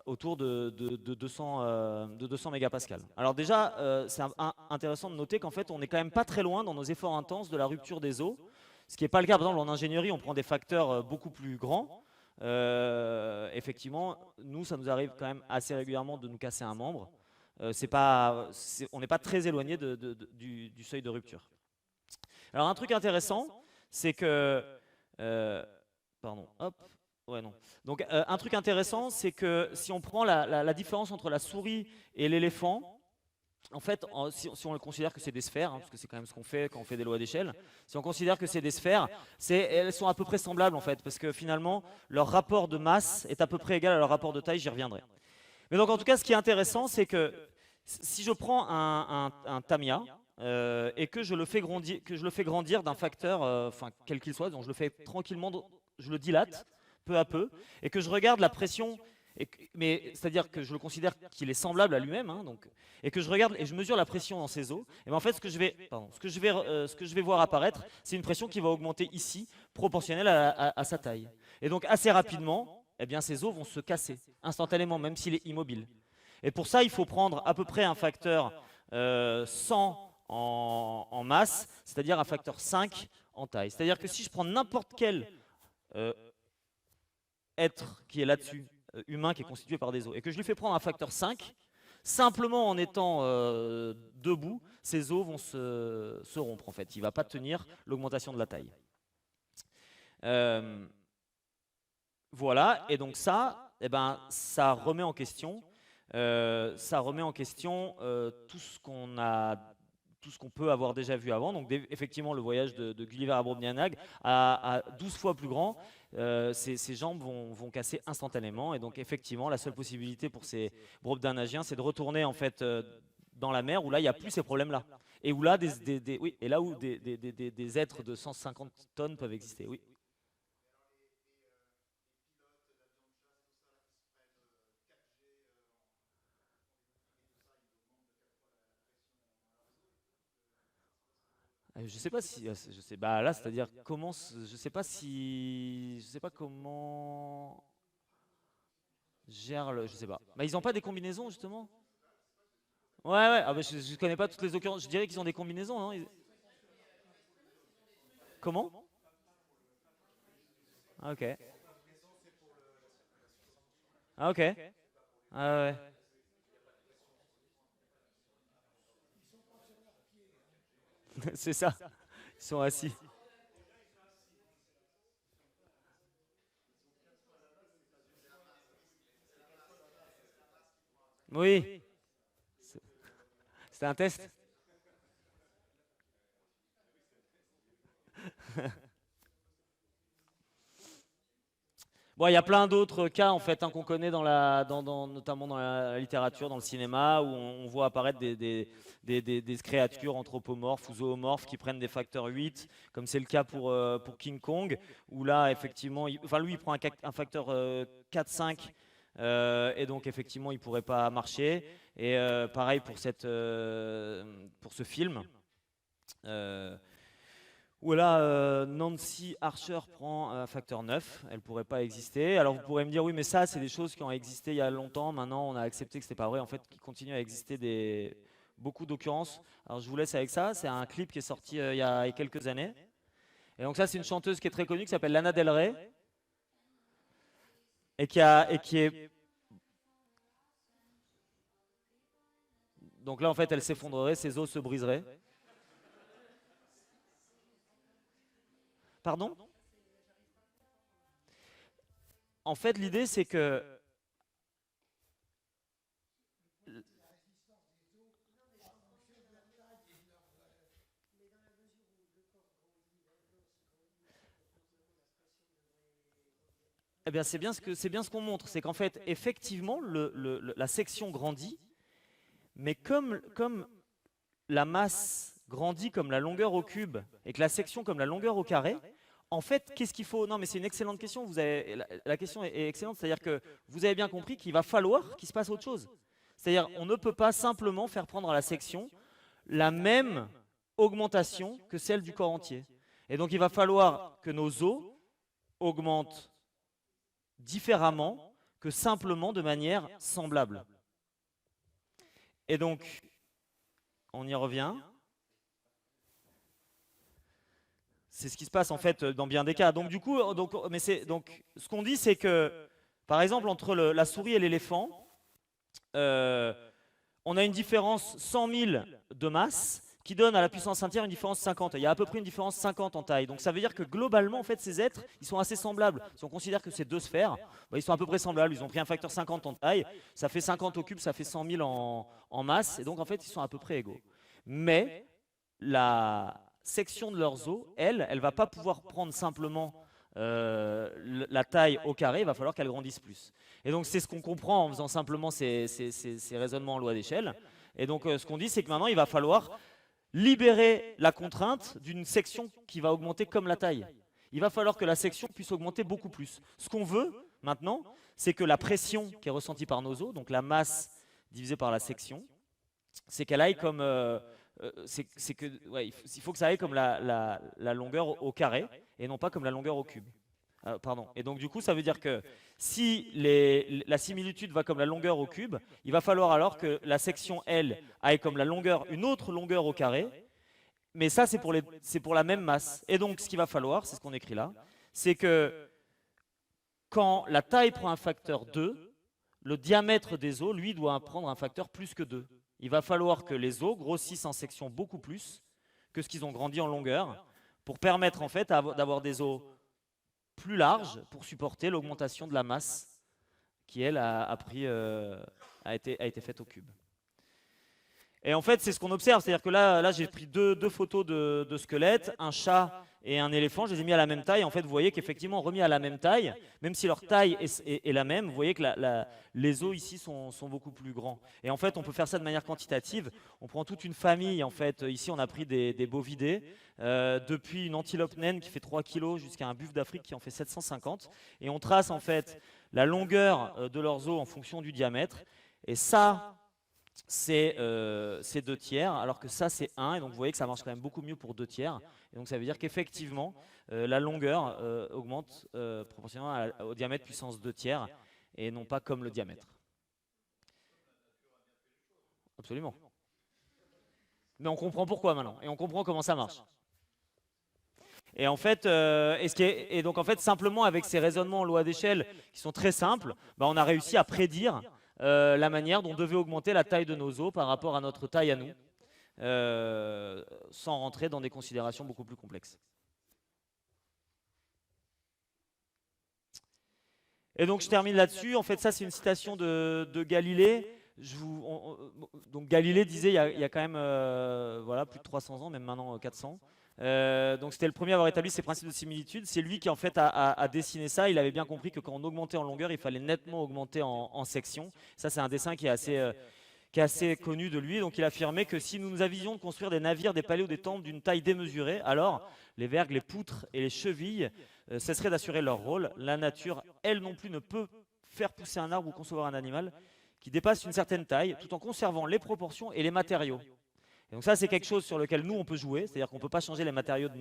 autour de 200 mégapascales. Alors déjà, c'est intéressant de noter qu'en fait, on n'est quand même pas très loin dans nos efforts intenses de la rupture des os, ce qui n'est pas le cas, par exemple, en ingénierie, on prend des facteurs beaucoup plus grands. Effectivement, nous, ça nous arrive quand même assez régulièrement de nous casser un membre. On n'est pas très éloigné du seuil de rupture. Alors un truc intéressant, c'est que... pardon, hop, ouais non. Donc un truc intéressant, c'est que si on prend la différence entre la souris et l'éléphant, en fait, si on le considère que c'est des sphères, parce que c'est quand même ce qu'on fait quand on fait des lois d'échelle, si on considère que c'est des sphères, elles sont à peu près semblables en fait, parce que finalement, leur rapport de masse est à peu près égal à leur rapport de taille, j'y reviendrai. Mais donc en tout cas, ce qui est intéressant, c'est que si je prends un tamia et que je le fais grandir d'un facteur, quel qu'il soit, donc je le fais tranquillement, je le dilate peu à peu, et que je regarde la pression, mais c'est-à-dire que je le considère qu'il est semblable à lui-même, et que je regarde et je mesure la pression dans ses os, et bien en fait ce que je vais voir apparaître, c'est une pression qui va augmenter ici, proportionnelle à sa taille. Et donc assez rapidement, eh bien, ses os vont se casser instantanément, même s'il est immobile. Et pour ça, il faut prendre à peu près un facteur 100 en masse, c'est-à-dire un facteur 5 en taille. C'est-à-dire que si je prends n'importe quel être qui est là-dessus, humain qui est constitué par des os, et que je lui fais prendre un facteur 5, simplement en étant debout, ses os vont se rompre en fait. Il ne va pas tenir l'augmentation de la taille. Voilà, et donc ça, ça remet en question, tout ce qu'on peut avoir déjà vu avant. Donc effectivement, le voyage de Gulliver à Brobdingnag à 12 fois plus grand, ses jambes vont casser instantanément. Et donc effectivement, la seule possibilité pour ces Brobdingnagiens, c'est de retourner en fait dans la mer où là, il n'y a plus ces problèmes-là. Et où là, des êtres de 150 tonnes peuvent exister. Oui. Je sais pas si, bah là, c'est-à-dire comment, je sais pas si, je sais pas comment gère je sais pas. Bah ils ont pas des combinaisons justement. Ouais ouais, ah bah, je connais pas toutes les occurrences. Je dirais qu'ils ont des combinaisons, non Comment Ah, ok. Ah ok. Ah ouais. C'est ça. Ils sont assis. Oui. C'était un test. Bon, il y a plein d'autres cas en fait hein, qu'on connaît notamment dans la littérature, dans le cinéma, où on voit apparaître des créatures anthropomorphes ou zoomorphes qui prennent des facteurs 8, comme c'est le cas pour King Kong, où là effectivement, enfin lui il prend un facteur 4-5, et donc effectivement il pourrait pas marcher. Et pareil pour ce film. Où là, Nancy Archer prend un facteur 9, elle pourrait pas exister. Alors vous pourrez me dire, oui, mais ça, c'est des choses qui ont existé il y a longtemps, maintenant on a accepté que c'était pas vrai, en fait, qu'il continue à exister beaucoup d'occurrences. Alors je vous laisse avec ça, c'est un clip qui est sorti il y a quelques années. Et donc ça, c'est une chanteuse qui est très connue, qui s'appelle Lana Del Rey, et qui est... Donc là, en fait, elle s'effondrerait, ses os se briseraient. Pardon? En fait, l'idée, c'est que... Eh bien, c'est bien ce qu'on montre. C'est qu'en fait, effectivement, la section grandit, mais comme la masse grandit comme la longueur au cube et que la section comme la longueur au carré, en fait, qu'est-ce qu'il faut? Non, mais c'est une excellente question. La question est excellente. C'est-à-dire que vous avez bien compris qu'il va falloir qu'il se passe autre chose. C'est-à-dire, on ne peut pas simplement faire prendre à la section la même augmentation que celle du corps entier. Et donc, il va falloir que nos os augmentent différemment que simplement de manière semblable. Et donc, on y revient. C'est ce qui se passe en fait dans bien des cas. Donc du coup, ce qu'on dit, c'est que, par exemple, entre la souris et l'éléphant, on a une différence 100 000 de masse qui donne à la puissance entière une différence 50. Il y a à peu près une différence 50 en taille. Donc ça veut dire que globalement, en fait, ces êtres, ils sont assez semblables. Si on considère que c'est deux sphères, ils sont à peu près semblables. Ils ont pris un facteur 50 en taille, ça fait 50 au cube, ça fait 100 000 en masse, et donc en fait, ils sont à peu près égaux. Mais la section de leurs os, elle va pas pouvoir prendre simplement la taille au carré, il va falloir qu'elle grandisse plus. Et donc c'est ce qu'on comprend en faisant simplement ces raisonnements en loi d'échelle. Et donc ce qu'on dit, c'est que maintenant, il va falloir libérer la contrainte d'une section qui va augmenter comme la taille. Il va falloir que la section puisse augmenter beaucoup plus. Ce qu'on veut maintenant, c'est que la pression qui est ressentie par nos os, donc la masse divisée par la section, c'est qu'elle aille comme... il faut que ça aille comme la longueur au carré et non pas comme la longueur au cube. Pardon. Et donc du coup, ça veut dire que si la similitude va comme la longueur au cube, il va falloir alors que la section L aille comme une autre longueur au carré, mais ça c'est pour la même masse. Et donc ce qu'il va falloir, c'est ce qu'on écrit là, c'est que quand la taille prend un facteur 2, le diamètre des os, lui, doit prendre un facteur plus que 2. Il va falloir que les os grossissent en section beaucoup plus que ce qu'ils ont grandi en longueur pour permettre en fait d'avoir des os plus larges pour supporter l'augmentation de la masse qui, elle, a été faite au cube. Et en fait, c'est ce qu'on observe, c'est-à-dire que là j'ai pris deux photos de squelettes, un chat et un éléphant, je les ai mis à la même taille. En fait, vous voyez qu'effectivement, remis à la même taille, même si leur taille est la même, vous voyez que les os ici sont beaucoup plus grands. Et en fait, on peut faire ça de manière quantitative. On prend toute une famille, en fait. Ici, on a pris des bovidés, depuis une antilope naine qui fait 3 kg jusqu'à un buffle d'Afrique qui en fait 750. Et on trace, en fait, la longueur de leurs os en fonction du diamètre. Et ça, c'est 2 tiers, alors que ça c'est 1, et donc vous voyez que ça marche quand même beaucoup mieux pour 2 tiers. Et donc ça veut dire qu'effectivement, la longueur augmente proportionnellement au diamètre puissance 2 tiers, et non pas comme le diamètre. Absolument. Mais on comprend pourquoi maintenant, et on comprend comment ça marche. Et en fait, donc en fait, simplement avec ces raisonnements en loi d'échelle qui sont très simples, on a réussi à prédire la manière dont devait augmenter la taille de nos os par rapport à notre taille à nous, sans rentrer dans des considérations beaucoup plus complexes. Et donc je termine là-dessus. En fait, ça c'est une citation de Galilée. Donc Galilée disait il y a quand même plus de 300 ans, même maintenant 400, Donc c'était le premier à avoir établi ces principes de similitude. C'est lui qui en fait a dessiné ça. Il avait bien compris que quand on augmentait en longueur, il fallait nettement augmenter en section. Ça c'est un dessin qui est assez connu de lui. Donc il affirmait que si nous nous avisions de construire des navires, des palais ou des temples d'une taille démesurée, alors les vergues, les poutres et les chevilles cesseraient d'assurer leur rôle. La nature, elle non plus, ne peut faire pousser un arbre ou concevoir un animal qui dépasse une certaine taille, tout en conservant les proportions et les matériaux. Et donc ça, c'est quelque chose sur lequel nous, on peut jouer, c'est-à-dire qu'on ne peut pas changer les matériaux de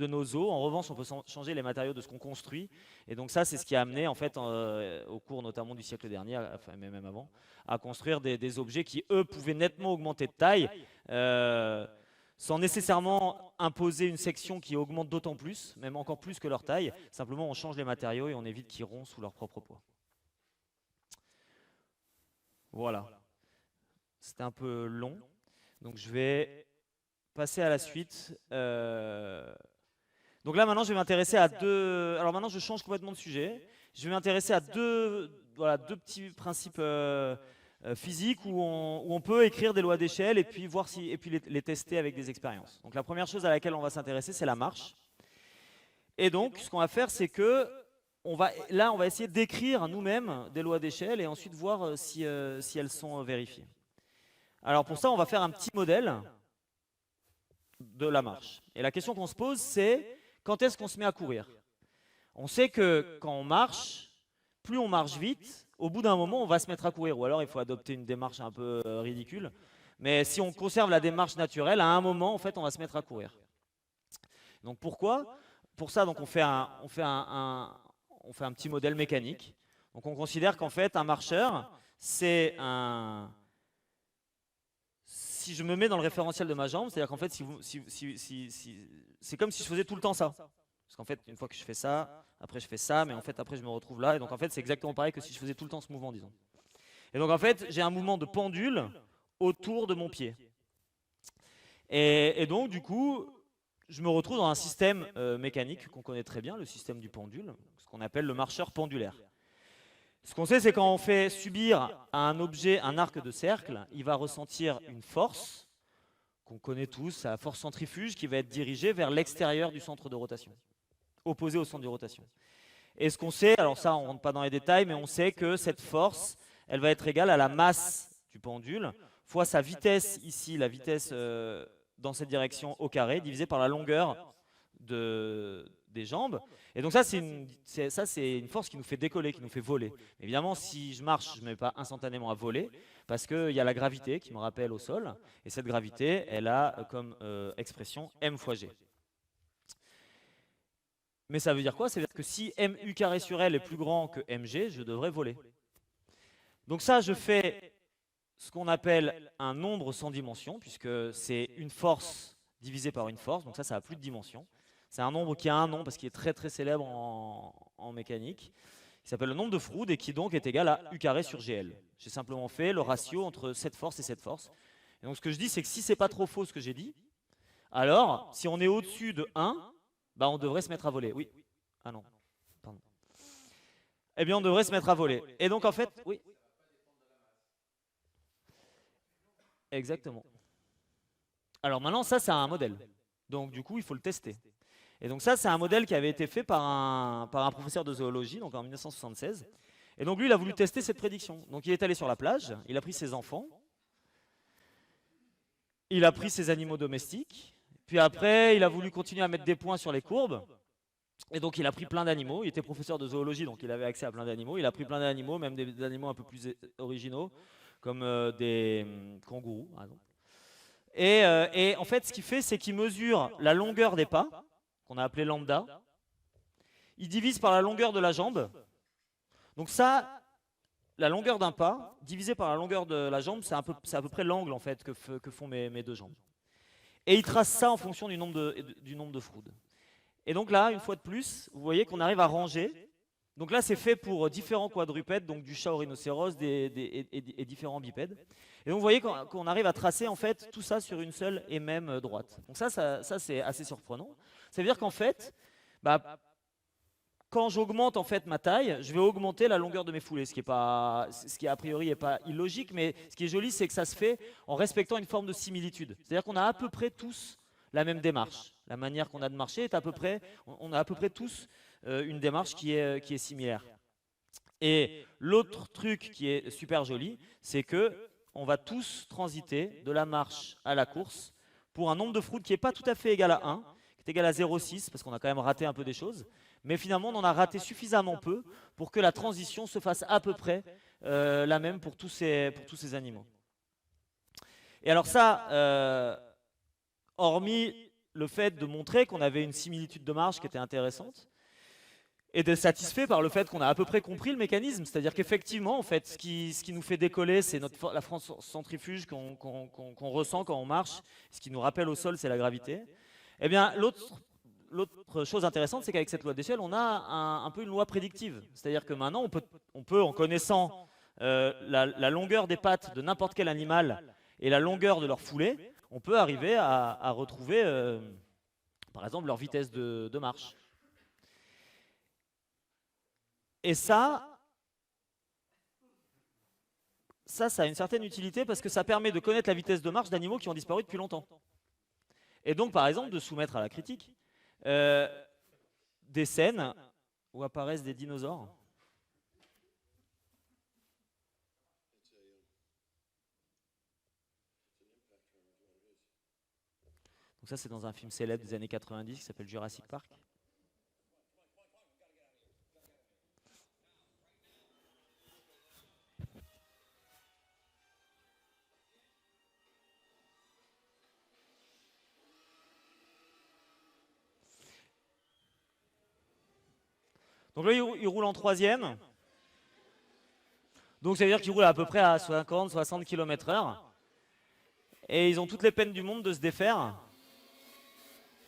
nos os. En revanche, on peut changer les matériaux de ce qu'on construit. Et donc ça, c'est ce qui a amené, en fait, au cours notamment du siècle dernier, enfin, mais même avant, à construire des objets qui, eux, pouvaient nettement augmenter de taille, sans nécessairement imposer une section qui augmente d'autant plus, même encore plus que leur taille. Simplement, on change les matériaux et on évite qu'ils rompent sous leur propre poids. Voilà. C'était un peu long. Donc je vais passer à la suite. Donc là maintenant je vais m'intéresser à deux. Alors maintenant je change complètement de sujet. Je vais m'intéresser à deux petits principes physiques où on peut écrire des lois d'échelle et puis voir et puis les tester avec des expériences. Donc la première chose à laquelle on va s'intéresser, c'est la marche. Et donc ce qu'on va faire, c'est que on va essayer d'écrire nous-mêmes des lois d'échelle et ensuite voir si elles sont vérifiées. Alors pour ça, on va faire un petit modèle de la marche. Et la question qu'on se pose, c'est quand est-ce qu'on se met à courir? On sait que quand on marche, plus on marche vite, au bout d'un moment, on va se mettre à courir. Ou alors, il faut adopter une démarche un peu ridicule. Mais si on conserve la démarche naturelle, à un moment, en fait, on va se mettre à courir. Donc pourquoi? Pour ça, donc, on fait un petit modèle mécanique. Donc on considère qu'en fait, un marcheur, c'est un... Si je me mets dans le référentiel de ma jambe, c'est-à-dire qu'en fait, c'est comme si je faisais tout le temps ça. Parce qu'en fait, une fois que je fais ça, après je fais ça, mais en fait, après je me retrouve là. Et donc en fait, c'est exactement pareil que si je faisais tout le temps ce mouvement, disons. Et donc en fait, j'ai un mouvement de pendule autour de mon pied. Et donc, du coup, je me retrouve dans un système mécanique qu'on connaît très bien, le système du pendule, ce qu'on appelle le marcheur pendulaire. Ce qu'on sait, c'est quand on fait subir à un objet un arc de cercle, il va ressentir une force qu'on connaît tous, la force centrifuge, qui va être dirigée vers l'extérieur du centre de rotation, opposé au centre de rotation. Et ce qu'on sait, alors ça on ne rentre pas dans les détails, mais on sait que cette force, elle va être égale à la masse du pendule, fois sa vitesse ici, la vitesse dans cette direction au carré, divisé par la longueur des jambes. Et donc ça, c'est une force qui nous fait décoller, qui nous fait voler. Évidemment, si je marche, je ne me mets pas instantanément à voler, parce qu'il y a la gravité qui me rappelle au sol, et cette gravité, elle a comme expression m fois g. Mais ça veut dire quoi? Ça veut dire que si mu carré sur L est plus grand que mg, je devrais voler. Donc ça, je fais ce qu'on appelle un nombre sans dimension, puisque c'est une force divisée par une force, donc ça n'a plus de dimension. C'est un nombre qui a un nom parce qu'il est très très célèbre en mécanique. Il s'appelle le nombre de Froude et qui donc est égal à U carré sur GL. J'ai simplement fait le ratio entre cette force et cette force. Et donc ce que je dis, c'est que si c'est pas trop faux ce que j'ai dit, alors si on est au-dessus de 1, bah on devrait se mettre à voler. Oui. Ah non. Pardon. Eh bien on devrait se mettre à voler. Et donc en fait, oui. Exactement. Alors maintenant ça c'est un modèle. Donc du coup il faut le tester. Et donc ça, c'est un modèle qui avait été fait par un professeur de zoologie, donc en 1976. Et donc lui, il a voulu tester cette prédiction. Donc il est allé sur la plage, il a pris ses enfants, il a pris ses animaux domestiques, puis après, il a voulu continuer à mettre des points sur les courbes. Et donc il a pris plein d'animaux, il était professeur de zoologie, donc il avait accès à plein d'animaux. Il a pris plein d'animaux, même des animaux un peu plus originaux, comme des kangourous, par exemple. Et en fait, ce qu'il fait, c'est qu'il mesure la longueur des pas, qu'on a appelé lambda, il divise par la longueur de la jambe. Donc ça, la longueur d'un pas, divisé par la longueur de la jambe, c'est à peu près l'angle en fait que font mes deux jambes. Et il trace ça en fonction du nombre de Froude. Et donc là, une fois de plus, vous voyez qu'on arrive à ranger. Donc là, c'est fait pour différents quadrupèdes, donc du chat au rhinocéros et différents bipèdes. Et donc vous voyez qu'on arrive à tracer en fait tout ça sur une seule et même droite. Donc ça c'est assez surprenant. Ça veut dire qu'en fait, quand j'augmente en fait ma taille, je vais augmenter la longueur de mes foulées, ce qui a priori n'est pas illogique, mais ce qui est joli, c'est que ça se fait en respectant une forme de similitude. C'est-à-dire qu'on a à peu près tous la même démarche. La manière qu'on a de marcher est à peu près, on a à peu près tous une démarche qui est similaire. Et l'autre truc qui est super joli, c'est que on va tous transiter de la marche à la course pour un nombre de fruits qui n'est pas tout à fait égal à 1, qui est égal à 0,6, parce qu'on a quand même raté un peu des choses, mais finalement on en a raté suffisamment peu pour que la transition se fasse à peu près la même pour tous ces animaux. Et alors ça, hormis le fait de montrer qu'on avait une similitude de marche qui était intéressante, et d'être satisfait par le fait qu'on a à peu près compris le mécanisme. C'est-à-dire qu'effectivement, en fait, ce qui nous fait décoller, c'est la force centrifuge qu'on ressent quand on marche. Ce qui nous rappelle au sol, c'est la gravité. Eh bien, l'autre chose intéressante, c'est qu'avec cette loi d'échelle, on a un peu une loi prédictive. C'est-à-dire que maintenant, on peut en connaissant la longueur des pattes de n'importe quel animal et la longueur de leur foulée, on peut arriver à retrouver, par exemple, leur vitesse de marche. Et ça a une certaine utilité parce que ça permet de connaître la vitesse de marche d'animaux qui ont disparu depuis longtemps. Et donc, par exemple, de soumettre à la critique des scènes où apparaissent des dinosaures. Donc ça, c'est dans un film célèbre des années 90 qui s'appelle Jurassic Park. Donc là, il roule en troisième. Donc ça veut dire qu'il roule à peu près à 50-60 km/h. Et ils ont toutes les peines du monde de se défaire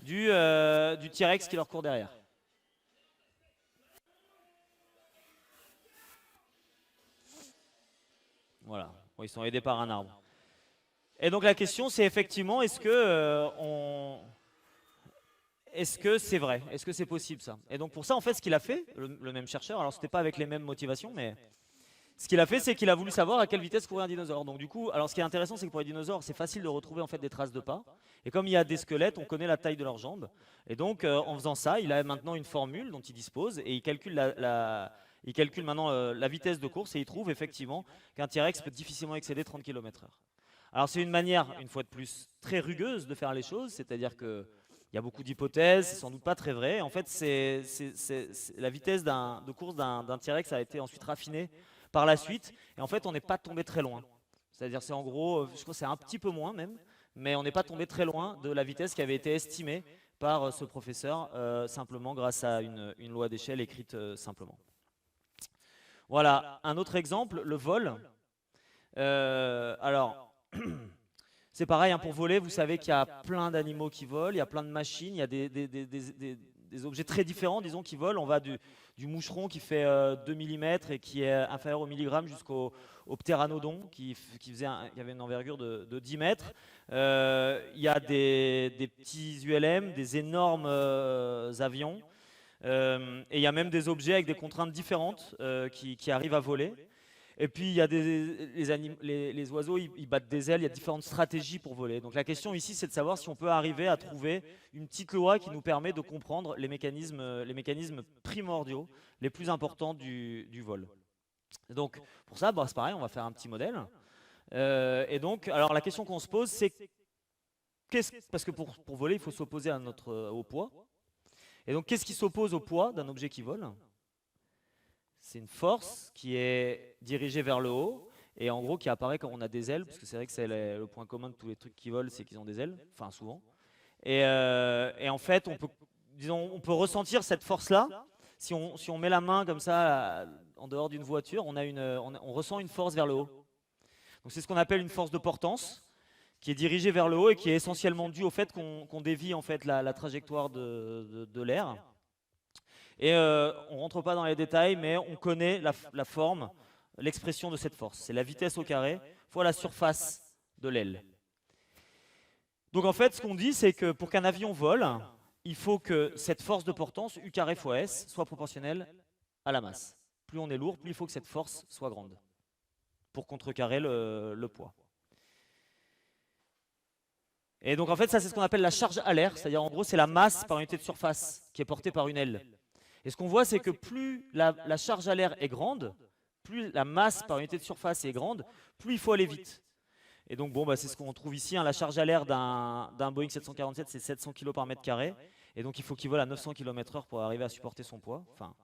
du T-Rex qui leur court derrière. Voilà, bon, ils sont aidés par un arbre. Et donc la question, c'est effectivement, est-ce que c'est vrai? Est-ce que c'est possible ça? Et donc pour ça, en fait, ce qu'il a fait, le même chercheur, alors c'était pas avec les mêmes motivations, mais ce qu'il a fait, c'est qu'il a voulu savoir à quelle vitesse courait un dinosaure. Donc du coup, alors ce qui est intéressant, c'est que pour les dinosaures, c'est facile de retrouver en fait des traces de pas. Et comme il y a des squelettes, on connaît la taille de leurs jambes. Et donc en faisant ça, il a maintenant une formule dont il dispose et il calcule il calcule maintenant la vitesse de course et il trouve effectivement qu'un T-Rex peut difficilement excéder 30 km/h. Alors c'est une manière, une fois de plus, très rugueuse de faire les choses, c'est-à-dire que il y a beaucoup d'hypothèses, c'est sans doute pas très vrai. En fait, la vitesse de course d'un T-Rex a été ensuite raffinée par la suite, et en fait, on n'est pas tombé très loin. C'est-à-dire, c'est en gros, je crois que c'est un petit peu moins même, mais on n'est pas tombé très loin de la vitesse qui avait été estimée par ce professeur, simplement grâce à une loi d'échelle écrite simplement. Voilà, un autre exemple, le vol. Alors, c'est pareil, hein, pour voler, vous savez qu'il y a plein d'animaux qui volent, il y a plein de machines, il y a des objets très différents, disons, qui volent. On va du moucheron qui fait 2 mm et qui est inférieur au milligramme jusqu'au ptéranodon qui avait une envergure de 10 mètres. Il y a des petits ULM, des énormes avions. Et il y a même des objets avec des contraintes différentes qui arrivent à voler. Et puis il y a les oiseaux, ils battent des ailes, il y a différentes stratégies pour voler. Donc la question ici, c'est de savoir si on peut arriver à trouver une petite loi qui nous permet de comprendre les mécanismes primordiaux, les plus importants du vol. Donc pour ça, c'est pareil, on va faire un petit modèle. Et donc, alors la question qu'on se pose, c'est parce que pour voler, il faut s'opposer au poids. Et donc qu'est-ce qui s'oppose au poids d'un objet qui vole ? C'est une force qui est dirigée vers le haut et en gros qui apparaît quand on a des ailes, parce que c'est vrai que c'est le point commun de tous les trucs qui volent, c'est qu'ils ont des ailes, enfin souvent. Et en fait, on peut ressentir cette force-là. Si on met la main comme ça en dehors d'une voiture, on ressent une force vers le haut. Donc c'est ce qu'on appelle une force de portance, qui est dirigée vers le haut et qui est essentiellement due au fait qu'on dévie en fait la trajectoire de l'air. Et on ne rentre pas dans les détails, mais on connaît la forme, l'expression de cette force. C'est la vitesse au carré fois la surface de l'aile. Donc en fait, ce qu'on dit, c'est que pour qu'un avion vole, il faut que cette force de portance, U carré fois S, soit proportionnelle à la masse. Plus on est lourd, plus il faut que cette force soit grande pour contrecarrer le poids. Et donc en fait ça c'est ce qu'on appelle la charge à l'air, c'est-à-dire en gros c'est la masse par unité de surface qui est portée par une aile. Et ce qu'on voit c'est que plus la charge à l'air est grande, plus la masse par unité de surface est grande, plus il faut aller vite. Et donc bon, bah, c'est ce qu'on trouve ici, hein, la charge à l'air d'un Boeing 747 c'est 700 kg par mètre carré, et donc il faut qu'il vole à 900 km/h pour arriver à supporter son poids. Enfin,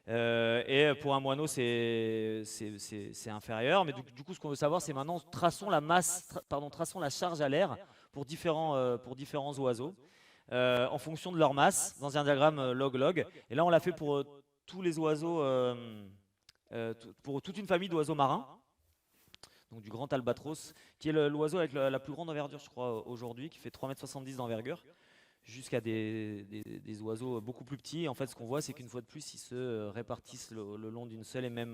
et pour un moineau c'est inférieur, mais du coup ce qu'on veut savoir c'est maintenant traçons la charge à l'air pour différents oiseaux en fonction de leur masse dans un diagramme log-log. Et là on l'a fait pour tous les oiseaux, pour toute une famille d'oiseaux marins. Donc du grand albatros, qui est l'oiseau avec la plus grande envergure, je crois, aujourd'hui, qui fait 3,70 m d'envergure, jusqu'à des oiseaux beaucoup plus petits. Et en fait, ce qu'on voit, c'est qu'une fois de plus, ils se répartissent le long d'une seule et même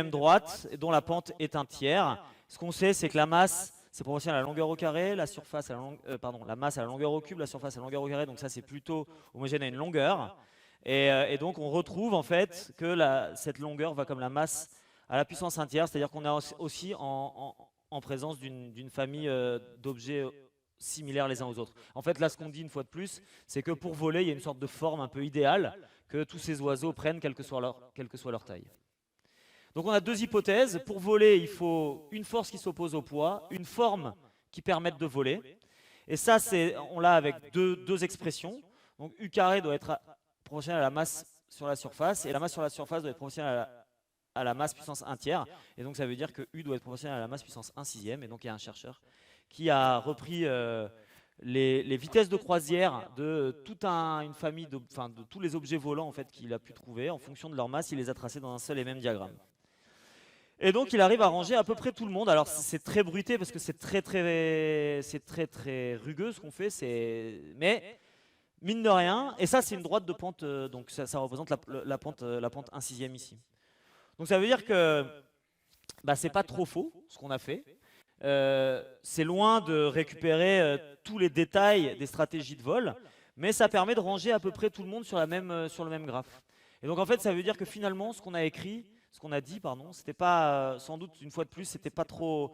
droite, dont la pente est un tiers. Ce qu'on sait, c'est que la masse, c'est proportionnel à la longueur au carré, la surface à la masse à la longueur au cube, la surface à la longueur au carré. Donc ça, c'est plutôt homogène à une longueur. Et donc, on retrouve en fait que cette longueur va comme la masse à la puissance 1 tiers, c'est-à-dire qu'on a aussi en présence d'une famille d'objets similaires les uns aux autres. En fait, là, ce qu'on dit une fois de plus, c'est que pour voler, il y a une sorte de forme un peu idéale que tous ces oiseaux prennent, quelle que soit leur taille. Donc on a deux hypothèses. Pour voler, il faut une force qui s'oppose au poids, une forme qui permette de voler. Et ça, on l'a avec deux expressions. Donc U carré doit être proportionnel à la masse sur la surface, et la masse sur la surface doit être proportionnelle à la masse puissance 1 tiers, et donc ça veut dire que U doit être proportionnel à la masse puissance 1 sixième, et donc il y a un chercheur qui a repris les vitesses de croisière de toute une famille, de tous les objets volants en fait, qu'il a pu trouver, en fonction de leur masse, il les a tracés dans un seul et même diagramme. Et donc il arrive à ranger à peu près tout le monde. Alors c'est très bruité parce que c'est très rugueux ce qu'on fait, mais mine de rien, et ça c'est une droite de pente, donc ça représente la pente 1 sixième ici. Donc ça veut dire que c'est pas trop faux ce qu'on a fait. C'est loin de récupérer tous les détails des stratégies de vol, mais ça permet de ranger à peu près tout le monde sur le même graphe. Et donc en fait ça veut dire que finalement ce qu'on a dit, c'était pas, sans doute une fois de plus, c'était pas trop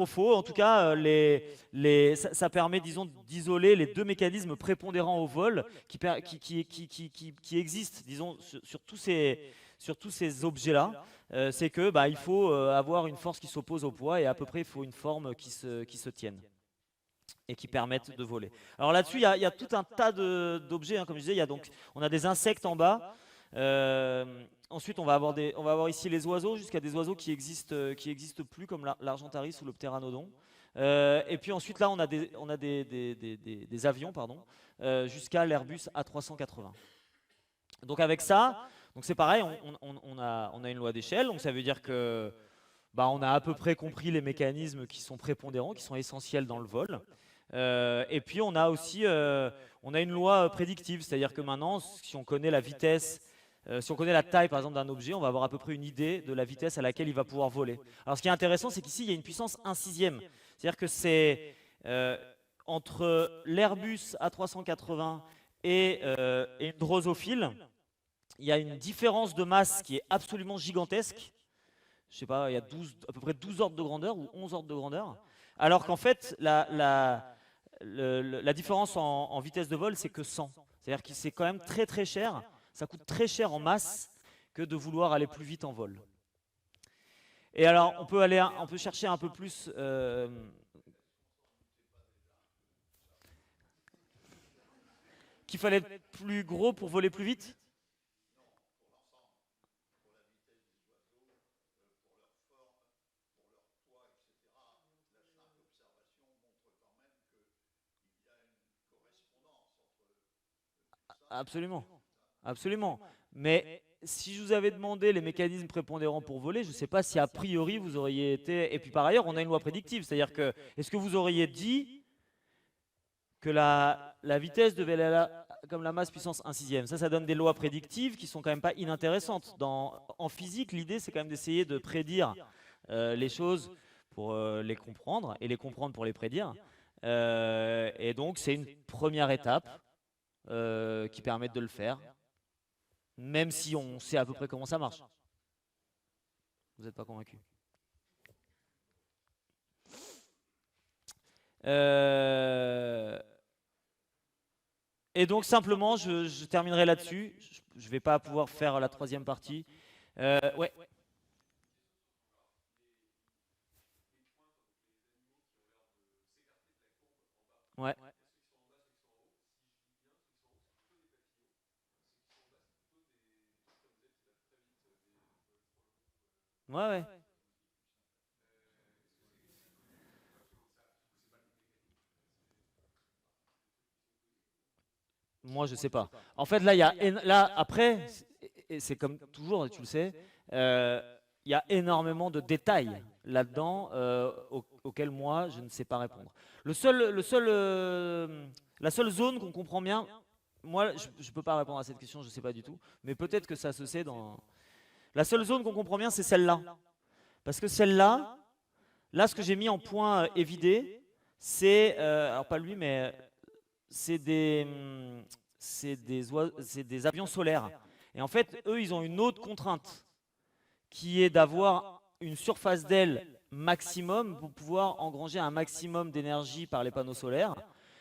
faux. En tout cas, ça permet, disons, d'isoler les deux mécanismes prépondérants au vol qui existent, disons, sur tous ces objets-là. C'est que il faut avoir une force qui s'oppose au poids, et à peu près il faut une forme qui se tienne et qui permettent de voler. Alors là-dessus, il y a tout un tas d'objets, hein, comme je disais. On a des insectes en bas. Ensuite, on va avoir ici les oiseaux, jusqu'à des oiseaux qui existent plus, comme l'Argentaris ou le Pteranodon. Et puis ensuite, là, on a des avions, jusqu'à l'Airbus A380. Donc avec ça, c'est pareil, on a une loi d'échelle, donc ça veut dire que on a à peu près compris les mécanismes qui sont prépondérants, qui sont essentiels dans le vol. Et puis on a aussi une loi prédictive, c'est-à-dire que maintenant, si on connaît la vitesse, si on connaît la taille par exemple d'un objet, on va avoir à peu près une idée de la vitesse à laquelle il va pouvoir voler. Alors ce qui est intéressant, c'est qu'ici il y a une puissance 1 sixième, c'est-à-dire que c'est entre l'Airbus A380 et une drosophile, il y a une différence de masse qui est absolument gigantesque. Je sais pas, il y a à peu près 12 ordres de grandeur ou 11 ordres de grandeur. Alors qu'en fait, la différence en vitesse de vol, c'est que 100. C'est-à-dire que c'est quand même très très cher. Ça coûte très cher en masse que de vouloir aller plus vite en vol. Et alors, on peut chercher un peu plus. Qu'il fallait être plus gros pour voler plus vite ? Absolument, absolument. Mais si je vous avais demandé les mécanismes prépondérants pour voler, je ne sais pas si a priori vous auriez été. Et puis par ailleurs, on a une loi prédictive, c'est-à-dire que est-ce que vous auriez dit que la vitesse devait aller comme la masse puissance 1 sixième? Ça donne des lois prédictives qui sont quand même pas inintéressantes. En physique, l'idée c'est quand même d'essayer de prédire les choses pour les comprendre, et les comprendre pour les prédire. Et donc c'est une première étape qui permettent de le faire, même si on sait à peu près comment ça marche. Vous n'êtes pas convaincu? Euh, et donc simplement, je terminerai là-dessus. Je ne vais pas pouvoir faire la troisième partie. Ouais, ouais, ouais, ouais. Moi, je sais pas. En fait, là, là après, et c'est comme toujours, et tu le sais, euh, il y a énormément de détails là-dedans auxquels moi, je ne sais pas répondre. La seule zone qu'on comprend bien, moi, je ne peux pas répondre à cette question, je ne sais pas du tout, mais peut-être que ça se sait dans... La seule zone qu'on comprend bien, c'est celle-là. Parce que celle-là, là, ce que j'ai mis en point évidé, c'est, alors pas lui, mais c'est c'est des avions solaires. Et en fait, eux, ils ont une autre contrainte, qui est d'avoir une surface d'aile maximum pour pouvoir engranger un maximum d'énergie par les panneaux solaires.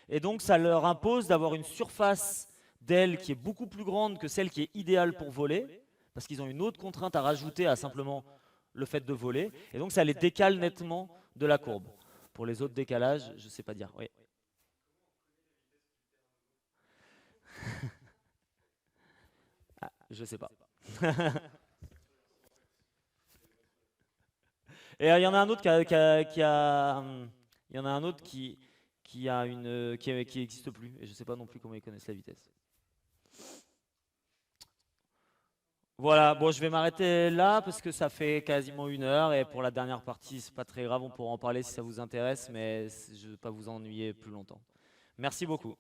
Et donc, ça leur impose d'avoir une surface d'aile qui est beaucoup plus grande que celle qui est idéale pour voler, parce qu'ils ont une autre contrainte à rajouter à simplement le fait de voler. Et donc, ça les décale nettement de la courbe. Pour les autres décalages, je ne sais pas dire. Oui. Ah, je sais pas. Et il y en a un autre il y en a un autre qui a qui existe plus. Et je sais pas non plus comment ils connaissent la vitesse. Voilà, bon, je vais m'arrêter là parce que ça fait quasiment 1 heure et pour la dernière partie, c'est pas très grave, on pourra en parler si ça vous intéresse, mais je ne vais pas vous ennuyer plus longtemps. Merci beaucoup.